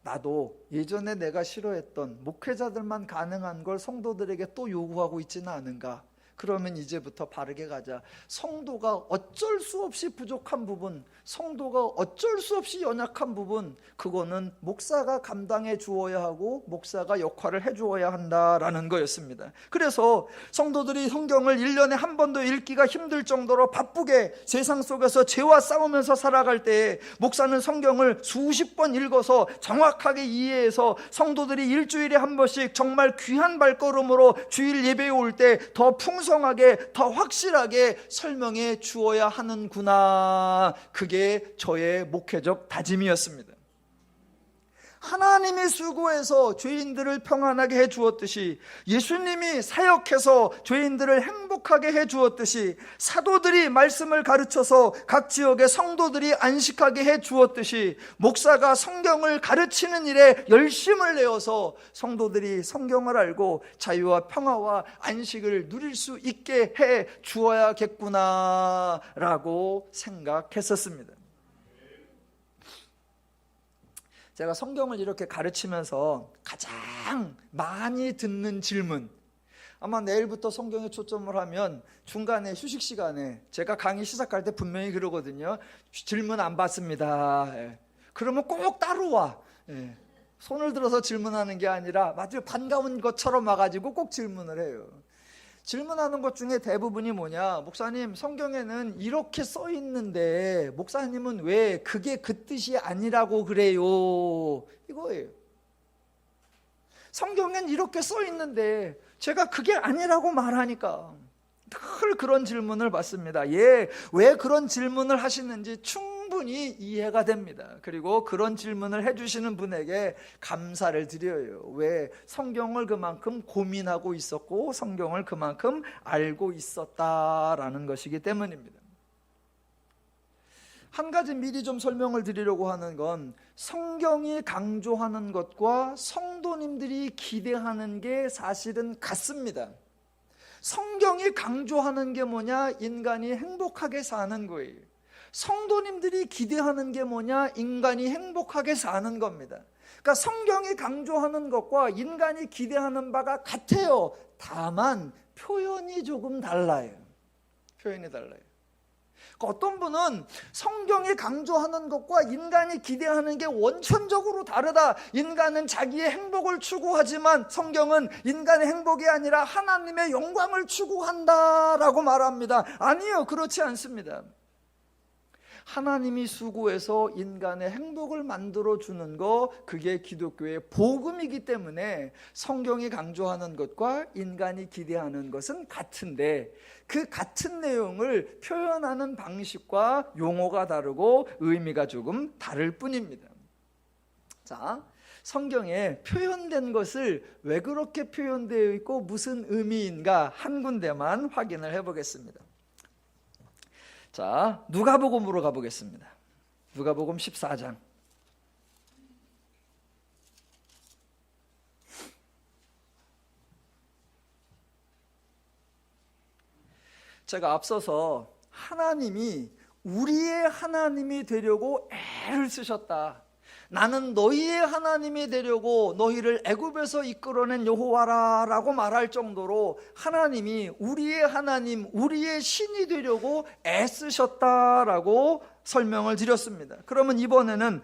나도 예전에 내가 싫어했던 목회자들만 가능한 걸 성도들에게 또 요구하고 있지는 않은가? 그러면 이제부터 바르게 가자. 성도가 어쩔 수 없이 부족한 부분, 성도가 어쩔 수 없이 연약한 부분, 그거는 목사가 감당해 주어야 하고 목사가 역할을 해 주어야 한다라는 거였습니다. 그래서 성도들이 성경을 1년에 한 번도 읽기가 힘들 정도로 바쁘게 세상 속에서 죄와 싸우면서 살아갈 때에 목사는 성경을 수십 번 읽어서 정확하게 이해해서 성도들이 일주일에 한 번씩 정말 귀한 발걸음으로 주일 예배에 올 때 더 풍성하게, 더 확실하게 설명해 주어야 하는구나. 그게 저의 목회적 다짐이었습니다. 하나님이 수고해서 죄인들을 평안하게 해 주었듯이, 예수님이 사역해서 죄인들을 행복하게 해 주었듯이, 사도들이 말씀을 가르쳐서 각 지역의 성도들이 안식하게 해 주었듯이, 목사가 성경을 가르치는 일에 열심을 내어서 성도들이 성경을 알고 자유와 평화와 안식을 누릴 수 있게 해 주어야겠구나 라고 생각했었습니다. 제가 성경을 이렇게 가르치면서 가장 많이 듣는 질문, 아마 내일부터 성경에 초점을 하면 중간에 휴식 시간에 제가 강의 시작할 때 분명히 그러거든요. 질문 안 받습니다. 그러면 꼭 따로 손을 들어서 질문하는 게 아니라 마치 반가운 것처럼 와가지고 꼭 질문을 해요. 질문하는 것 중에 대부분이 뭐냐, 목사님 성경에는 이렇게 써 있는데 목사님은 왜 그게 그 뜻이 아니라고 그래요? 이거예요. 성경엔 이렇게 써 있는데 제가 그게 아니라고 말하니까 늘 그런 질문을 받습니다. 왜 그런 질문을 하시는지 충분히 이해가 됩니다. 그리고 그런 질문을 해주시는 분에게 감사를 드려요. 왜? 성경을 그만큼 고민하고 있었고 성경을 그만큼 알고 있었다라는 것이기 때문입니다. 한 가지 미리 좀 설명을 드리려고 하는 건, 성경이 강조하는 것과 성도님들이 기대하는 게 사실은 같습니다. 성경이 강조하는 게 뭐냐? 인간이 행복하게 사는 거예요. 성도님들이 기대하는 게 뭐냐? 인간이 행복하게 사는 겁니다. 그러니까 성경이 강조하는 것과 인간이 기대하는 바가 같아요. 다만 표현이 조금 달라요. 표현이 달라요. 어떤 분은 성경이 강조하는 것과 인간이 기대하는 게 원천적으로 다르다. 인간은 자기의 행복을 추구하지만 성경은 인간의 행복이 아니라 하나님의 영광을 추구한다라고 말합니다. 아니요, 그렇지 않습니다. 하나님이 수고해서 인간의 행복을 만들어주는 거, 그게 기독교의 복음이기 때문에 성경이 강조하는 것과 인간이 기대하는 것은 같은데, 그 같은 내용을 표현하는 방식과 용어가 다르고 의미가 조금 다를 뿐입니다. 자, 성경에 표현된 것을 왜 그렇게 표현되어 있고 무슨 의미인가 한 군데만 확인을 해보겠습니다. 자, 누가복음으로 가보겠습니다. 누가복음 14장. 제가 앞서서 하나님이 우리의 하나님이 되려고 애를 쓰셨다. 나는 너희의 하나님이 되려고 너희를 애굽에서 이끌어낸 여호와라 라고 말할 정도로 하나님이 우리의 하나님, 우리의 신이 되려고 애쓰셨다라고 설명을 드렸습니다. 그러면 이번에는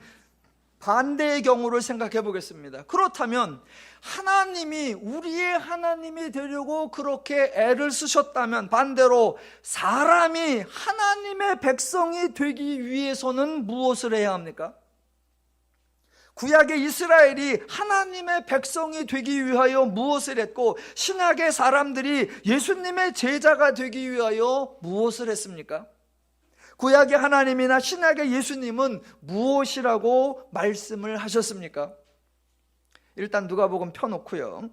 반대의 경우를 생각해 보겠습니다. 그렇다면 하나님이 우리의 하나님이 되려고 그렇게 애를 쓰셨다면, 반대로 사람이 하나님의 백성이 되기 위해서는 무엇을 해야 합니까? 구약의 이스라엘이 하나님의 백성이 되기 위하여 무엇을 했고, 신약의 사람들이 예수님의 제자가 되기 위하여 무엇을 했습니까? 구약의 하나님이나 신약의 예수님은 무엇이라고 말씀을 하셨습니까? 일단 누가복음 펴놓고요.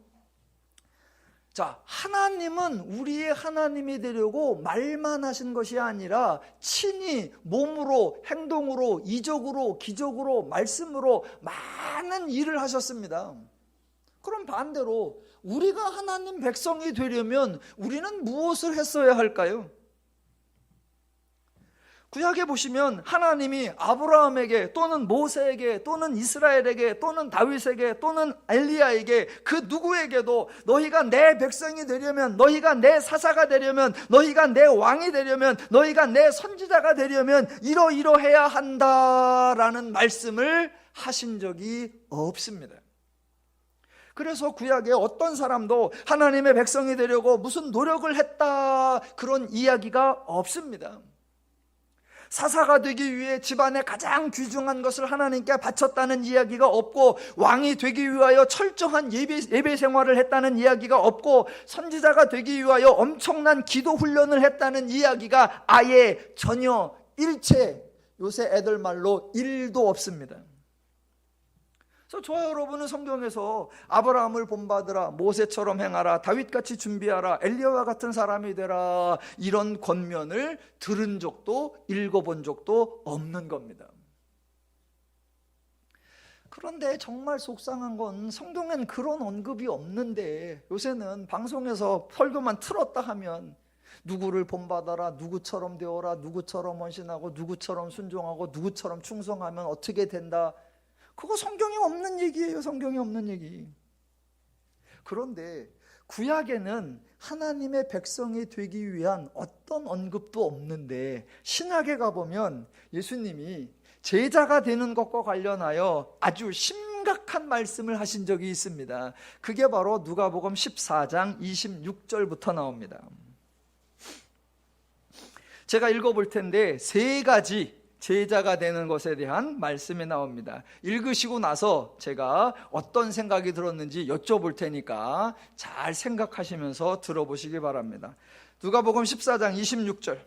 자, 하나님은 우리의 하나님이 되려고 말만 하신 것이 아니라 친히 몸으로, 행동으로, 이적으로, 기적으로, 말씀으로 많은 일을 하셨습니다. 그럼 반대로 우리가 하나님 백성이 되려면 우리는 무엇을 했어야 할까요? 구약에 보시면 하나님이 아브라함에게 또는 모세에게 또는 이스라엘에게 또는 다윗에게 또는 엘리야에게 그 누구에게도 너희가 내 백성이 되려면, 너희가 내 사사가 되려면, 너희가 내 왕이 되려면, 너희가 내 선지자가 되려면 이러이러해야 한다라는 말씀을 하신 적이 없습니다. 그래서 구약에 어떤 사람도 하나님의 백성이 되려고 무슨 노력을 했다 그런 이야기가 없습니다. 사사가 되기 위해 집안의 가장 귀중한 것을 하나님께 바쳤다는 이야기가 없고, 왕이 되기 위하여 철저한 예배 생활을 했다는 이야기가 없고, 선지자가 되기 위하여 엄청난 기도 훈련을 했다는 이야기가 아예 전혀 일체, 요새 애들 말로 1도 없습니다. 그래서 저와 여러분은 성경에서 아브라함을 본받으라, 모세처럼 행하라, 다윗같이 준비하라, 엘리야와 같은 사람이 되라, 이런 권면을 들은 적도 읽어본 적도 없는 겁니다. 그런데 정말 속상한 건 성경엔 그런 언급이 없는데, 요새는 방송에서 설교만 틀었다 하면 누구를 본받아라, 누구처럼 되어라, 누구처럼 헌신하고, 누구처럼 순종하고, 누구처럼 충성하면 어떻게 된다, 그거 성경에 없는 얘기예요. 성경에 없는 얘기. 그런데 구약에는 하나님의 백성이 되기 위한 어떤 언급도 없는데, 신약에 가보면 예수님이 제자가 되는 것과 관련하여 아주 심각한 말씀을 하신 적이 있습니다. 그게 바로 누가복음 14장 26절부터 나옵니다. 제가 읽어볼 텐데 세 가지 제자가 되는 것에 대한 말씀이 나옵니다. 읽으시고 나서 제가 어떤 생각이 들었는지 여쭤볼 테니까 잘 생각하시면서 들어보시기 바랍니다. 누가복음 14장 26절.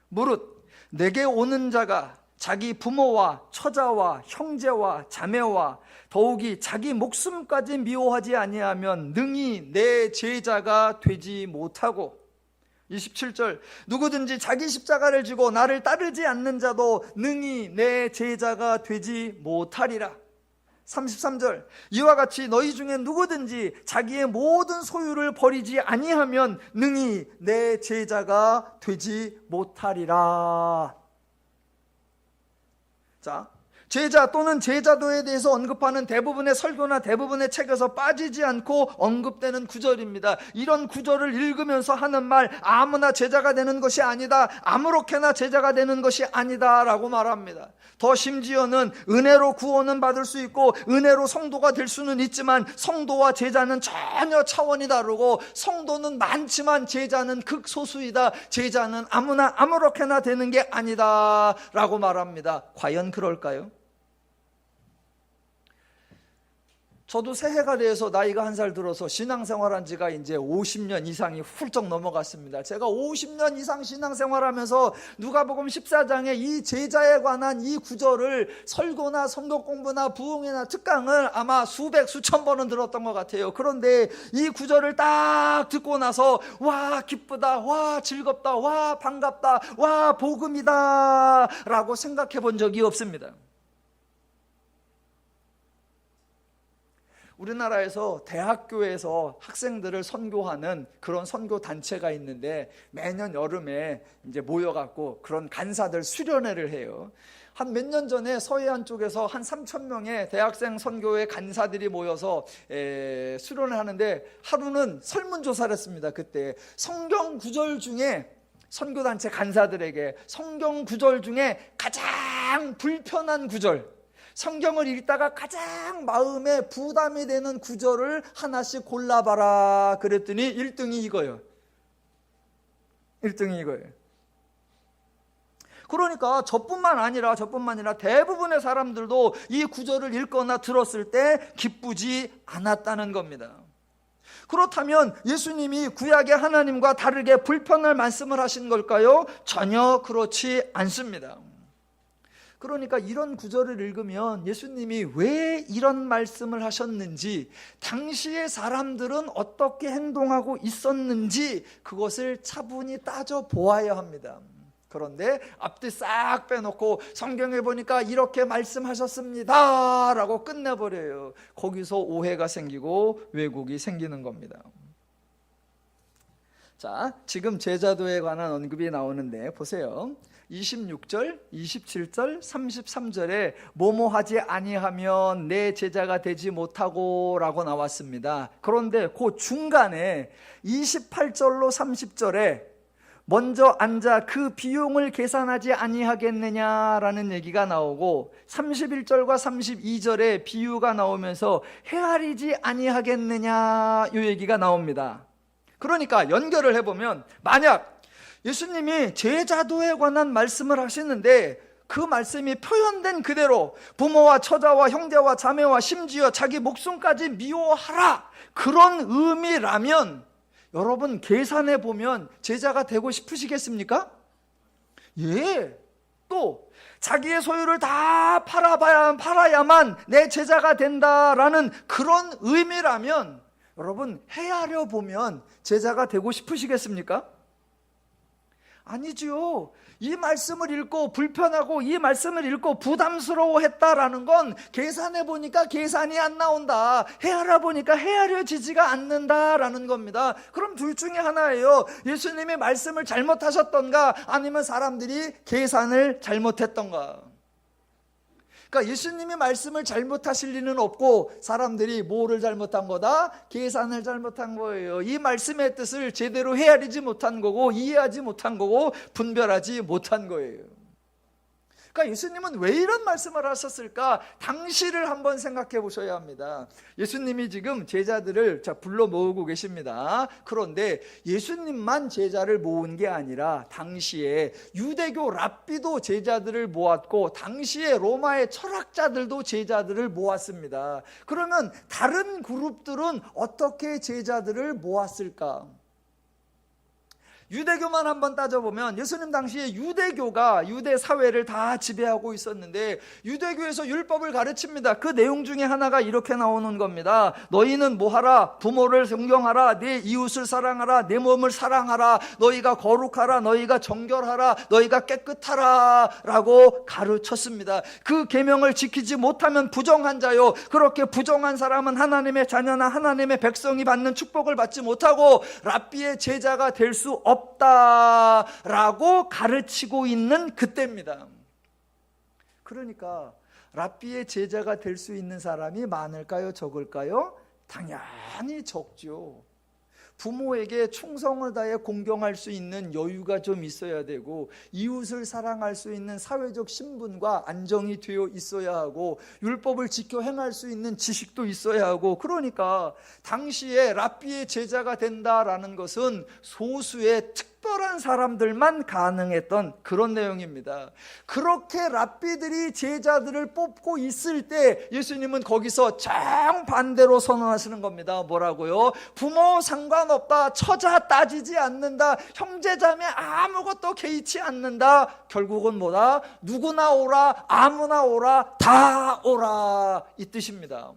무릇 내게 오는 자가 자기 부모와 처자와 형제와 자매와 더욱이 자기 목숨까지 미워하지 아니하면 능히 내 제자가 되지 못하고, 27절. 누구든지 자기 십자가를 지고 나를 따르지 않는 자도 능히 내 제자가 되지 못하리라. 33절. 이와 같이 너희 중에 누구든지 자기의 모든 소유를 버리지 아니하면 능히 내 제자가 되지 못하리라. 자, 제자 또는 제자도에 대해서 언급하는 대부분의 설교나 대부분의 책에서 빠지지 않고 언급되는 구절입니다. 이런 구절을 읽으면서 하는 말, 아무나 제자가 되는 것이 아니다, 아무렇게나 제자가 되는 것이 아니다 라고 말합니다. 더 심지어는 은혜로 구원은 받을 수 있고 은혜로 성도가 될 수는 있지만 성도와 제자는 전혀 차원이 다르고, 성도는 많지만 제자는 극소수이다, 제자는 아무나 아무렇게나 되는 게 아니다 라고 말합니다. 과연 그럴까요? 저도 새해가 돼서 나이가 한 살 들어서 신앙생활한 지가 이제 50년 이상이 훌쩍 넘어갔습니다. 제가 50년 이상 신앙생활하면서 누가복음 14장에 이 제자에 관한 이 구절을 설교나 성경 공부나 부흥이나 특강을 아마 수백 수천 번은 들었던 것 같아요. 그런데 이 구절을 딱 듣고 나서 와 기쁘다, 와 즐겁다, 와 반갑다, 와 복음이다 라고 생각해 본 적이 없습니다. 우리나라에서 대학교에서 학생들을 선교하는 그런 선교 단체가 있는데, 매년 여름에 이제 모여갖고 그런 간사들 수련회를 해요. 한 몇 년 전에 서해안 쪽에서 한 3,000명의 대학생 선교회 간사들이 모여서 수련을 하는데, 하루는 설문조사를 했습니다. 그때 성경 구절 중에, 선교단체 간사들에게 성경 구절 중에 가장 불편한 구절, 성경을 읽다가 가장 마음에 부담이 되는 구절을 하나씩 골라봐라 그랬더니 1등이 이거예요. 1등이 이거예요. 그러니까 저뿐만 아니라 대부분의 사람들도 이 구절을 읽거나 들었을 때 기쁘지 않았다는 겁니다. 그렇다면 예수님이 구약의 하나님과 다르게 불편할 말씀을 하신 걸까요? 전혀 그렇지 않습니다. 그러니까 이런 구절을 읽으면 예수님이 왜 이런 말씀을 하셨는지, 당시의 사람들은 어떻게 행동하고 있었는지 그것을 차분히 따져 보아야 합니다. 그런데 앞뒤 싹 빼놓고 성경에 보니까 이렇게 말씀하셨습니다 라고 끝내버려요. 거기서 오해가 생기고 왜곡이 생기는 겁니다. 자, 지금 제자도에 관한 언급이 나오는데 보세요. 26절, 27절, 33절에 뭐뭐 하지 아니하면 내 제자가 되지 못하고 라고 나왔습니다. 그런데 그 중간에 28절로 30절에 먼저 앉아 그 비용을 계산하지 아니하겠느냐라는 얘기가 나오고 31절과 32절에 비유가 나오면서 헤아리지 아니하겠느냐 이 얘기가 나옵니다. 그러니까 연결을 해보면 만약 예수님이 제자도에 관한 말씀을 하시는데 그 말씀이 표현된 그대로 부모와 처자와 형제와 자매와 심지어 자기 목숨까지 미워하라 그런 의미라면 여러분 계산해 보면 제자가 되고 싶으시겠습니까? 예. 또 자기의 소유를 다 팔아야만 내 제자가 된다라는 그런 의미라면 여러분 헤아려 보면 제자가 되고 싶으시겠습니까? 아니지요. 이 말씀을 읽고 불편하고 이 말씀을 읽고 부담스러워했다라는 건 계산해 보니까 계산이 안 나온다. 헤아려 보니까 헤아려지지가 않는다라는 겁니다. 그럼 둘 중에 하나예요. 예수님이 말씀을 잘못하셨던가 아니면 사람들이 계산을 잘못했던가. 그러니까 예수님이 말씀을 잘못하실 리는 없고 사람들이 뭐를 잘못한 거다? 계산을 잘못한 거예요. 이 말씀의 뜻을 제대로 헤아리지 못한 거고 이해하지 못한 거고 분별하지 못한 거예요. 그러니까 예수님은 왜 이런 말씀을 하셨을까? 당시를 한번 생각해 보셔야 합니다. 예수님이 지금 제자들을 불러 모으고 계십니다. 그런데 예수님만 제자를 모은 게 아니라 당시에 유대교 랍비도 제자들을 모았고 당시에 로마의 철학자들도 제자들을 모았습니다. 그러면 다른 그룹들은 어떻게 제자들을 모았을까? 유대교만 한번 따져보면 예수님 당시에 유대교가 유대 사회를 다 지배하고 있었는데 유대교에서 율법을 가르칩니다. 그 내용 중에 하나가 이렇게 나오는 겁니다. 너희는 뭐하라? 부모를 존경하라. 내 이웃을 사랑하라. 내 몸을 사랑하라. 너희가 거룩하라. 너희가 정결하라. 너희가 깨끗하라 라고 가르쳤습니다. 그 계명을 지키지 못하면 부정한 자요. 그렇게 부정한 사람은 하나님의 자녀나 하나님의 백성이 받는 축복을 받지 못하고 랍비의 제자가 될 수 없다라고 가르치고 있는 그때입니다. 그러니까 랍비의 제자가 될 수 있는 사람이 많을까요? 적을까요? 당연히 적죠. 부모에게 충성을 다해 공경할 수 있는 여유가 좀 있어야 되고 이웃을 사랑할 수 있는 사회적 신분과 안정이 되어 있어야 하고 율법을 지켜 행할 수 있는 지식도 있어야 하고 그러니까 당시에 랍비의 제자가 된다라는 것은 소수의 특별한 사람들만 가능했던 그런 내용입니다. 그렇게 랍비들이 제자들을 뽑고 있을 때 예수님은 거기서 정반대로 선언하시는 겁니다. 뭐라고요? 부모 상관없다, 처자 따지지 않는다, 형제자매 아무것도 개의치 않는다. 결국은 뭐다? 누구나 오라, 아무나 오라, 다 오라 이 뜻입니다.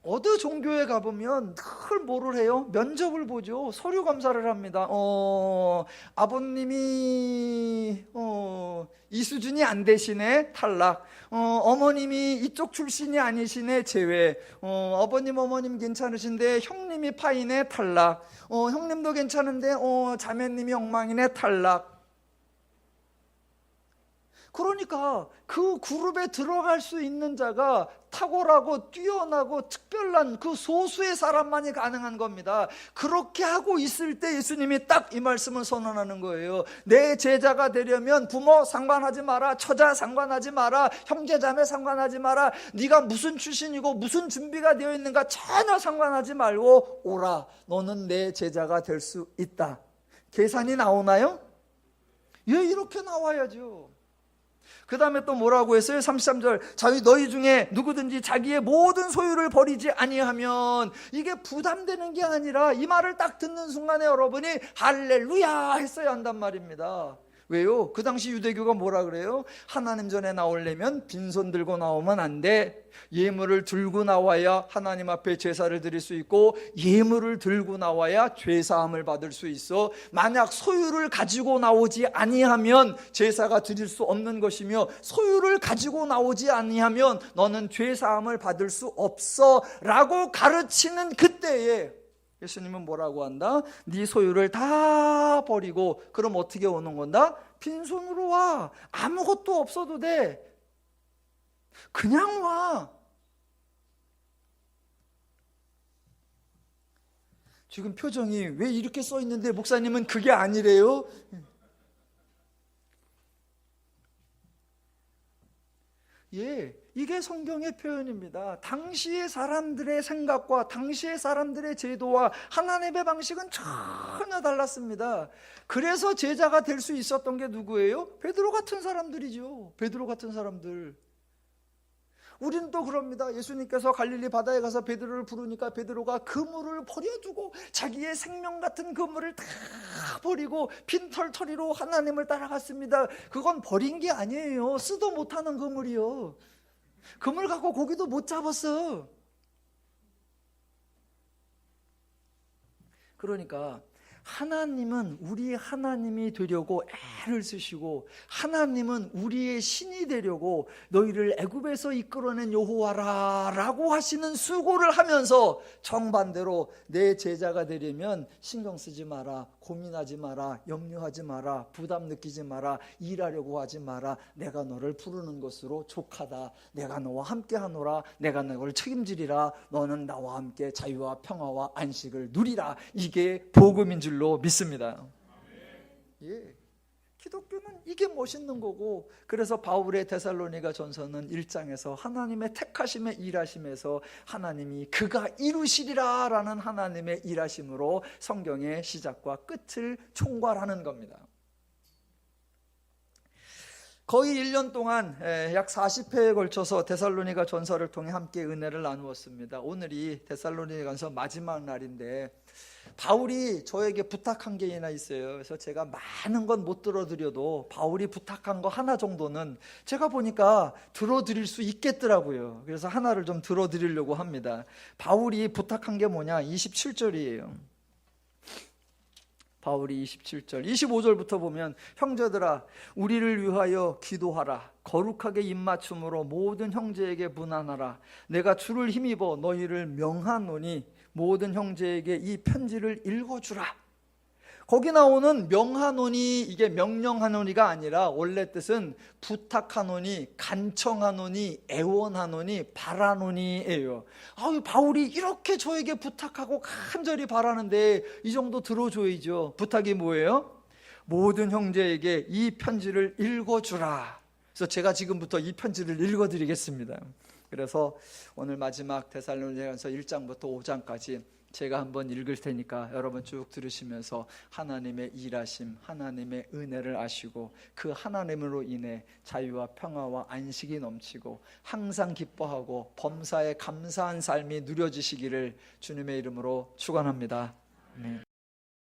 어느 종교에 가보면 늘 뭐를 해요? 면접을 보죠. 서류 검사를 합니다. 아버님이 이 수준이 안 되시네, 탈락. 어머님이 이쪽 출신이 아니시네, 제외. 아버님 어머님 괜찮으신데 형님이 파이네, 탈락. 형님도 괜찮은데 자매님이 엉망이네, 탈락. 그러니까 그 그룹에 들어갈 수 있는 자가 탁월하고 뛰어나고 특별한 그 소수의 사람만이 가능한 겁니다. 그렇게 하고 있을 때 예수님이 딱 이 말씀을 선언하는 거예요. 내 제자가 되려면 부모 상관하지 마라, 처자 상관하지 마라, 형제자매 상관하지 마라, 네가 무슨 출신이고 무슨 준비가 되어 있는가 전혀 상관하지 말고 오라. 너는 내 제자가 될 수 있다. 계산이 나오나요? 예, 이렇게 나와야죠. 그 다음에 또 뭐라고 했어요? 33절 너희 중에 누구든지 자기의 모든 소유를 버리지 아니하면, 이게 부담되는 게 아니라 이 말을 딱 듣는 순간에 여러분이 할렐루야 했어야 한단 말입니다. 왜요? 그 당시 유대교가 뭐라 그래요? 하나님 전에 나오려면 빈손 들고 나오면 안 돼. 예물을 들고 나와야 하나님 앞에 제사를 드릴 수 있고, 예물을 들고 나와야 죄사함을 받을 수 있어. 만약 소유를 가지고 나오지 아니하면 제사가 드릴 수 없는 것이며, 소유를 가지고 나오지 아니하면 너는 죄사함을 받을 수 없어 라고 가르치는 그때에 예수님은 뭐라고 한다? 네 소유를 다 버리고 그럼 어떻게 오는 건다? 빈손으로 와. 아무것도 없어도 돼. 그냥 와. 지금 표정이 왜 이렇게 써 있는데 목사님은 그게 아니래요? 예, 이게 성경의 표현입니다. 당시의 사람들의 생각과 당시의 사람들의 제도와 하나님의 방식은 전혀 달랐습니다. 그래서 제자가 될 수 있었던 게 누구예요? 베드로 같은 사람들이죠. 베드로 같은 사람들. 우리는 또 그럽니다. 예수님께서 갈릴리 바다에 가서 베드로를 부르니까 베드로가 그물을 버려두고 자기의 생명 같은 그물을 다 버리고 빈털터리로 하나님을 따라갔습니다. 그건 버린 게 아니에요. 쓰도 못하는 그물이요. 그물 갖고 고기도 못 잡았어. 그러니까 하나님은 우리 하나님이 되려고 애를 쓰시고, 하나님은 우리의 신이 되려고 너희를 애굽에서 이끌어낸 여호와라 라고 하시는 수고를 하면서, 정반대로 내 제자가 되려면 신경 쓰지 마라, 고민하지 마라, 염려하지 마라, 부담 느끼지 마라, 일하려고 하지 마라, 내가 너를 부르는 것으로 족하다, 내가 너와 함께 하노라, 내가 너를 책임지리라, 너는 나와 함께 자유와 평화와 안식을 누리라. 이게 복음인 줄로 믿습니다. 예, 기독교는 이게 멋있는 거고, 그래서 바울의 데살로니가 전서는 1장에서 하나님의 택하심에 일하심에서 하나님이 그가 이루시리라 라는 하나님의 일하심으로 성경의 시작과 끝을 총괄하는 겁니다. 거의 1년 동안 약 40회에 걸쳐서 데살로니가 전서를 통해 함께 은혜를 나누었습니다. 오늘이 데살로니가전서 마지막 날인데 바울이 저에게 부탁한 게 하나 있어요. 그래서 제가 많은 건 못 들어드려도 바울이 부탁한 거 하나 정도는 제가 보니까 들어드릴 수 있겠더라고요. 그래서 하나를 좀 들어드리려고 합니다. 바울이 부탁한 게 뭐냐? 27절이에요. 바울이 27절, 25절부터 보면, 형제들아 우리를 위하여 기도하라. 거룩하게 입맞춤으로 모든 형제에게 문안하라. 내가 주를 힘입어 너희를 명하노니 모든 형제에게 이 편지를 읽어주라. 거기 나오는 명하노니, 이게 명령하노니가 아니라 원래 뜻은 부탁하노니, 간청하노니, 애원하노니, 바라노니예요. 바울이 이렇게 저에게 부탁하고 간절히 바라는데 이 정도 들어줘야죠. 부탁이 뭐예요? 모든 형제에게 이 편지를 읽어주라. 그래서 제가 지금부터 이 편지를 읽어드리겠습니다. 그래서 오늘 마지막 데살로니가서 1장부터 5장까지 제가 한번 읽을 테니까 여러분 쭉 들으시면서 하나님의 일하심, 하나님의 은혜를 아시고 그 하나님으로 인해 자유와 평화와 안식이 넘치고 항상 기뻐하고 범사에 감사한 삶이 누려지시기를 주님의 이름으로 축원합니다. 네.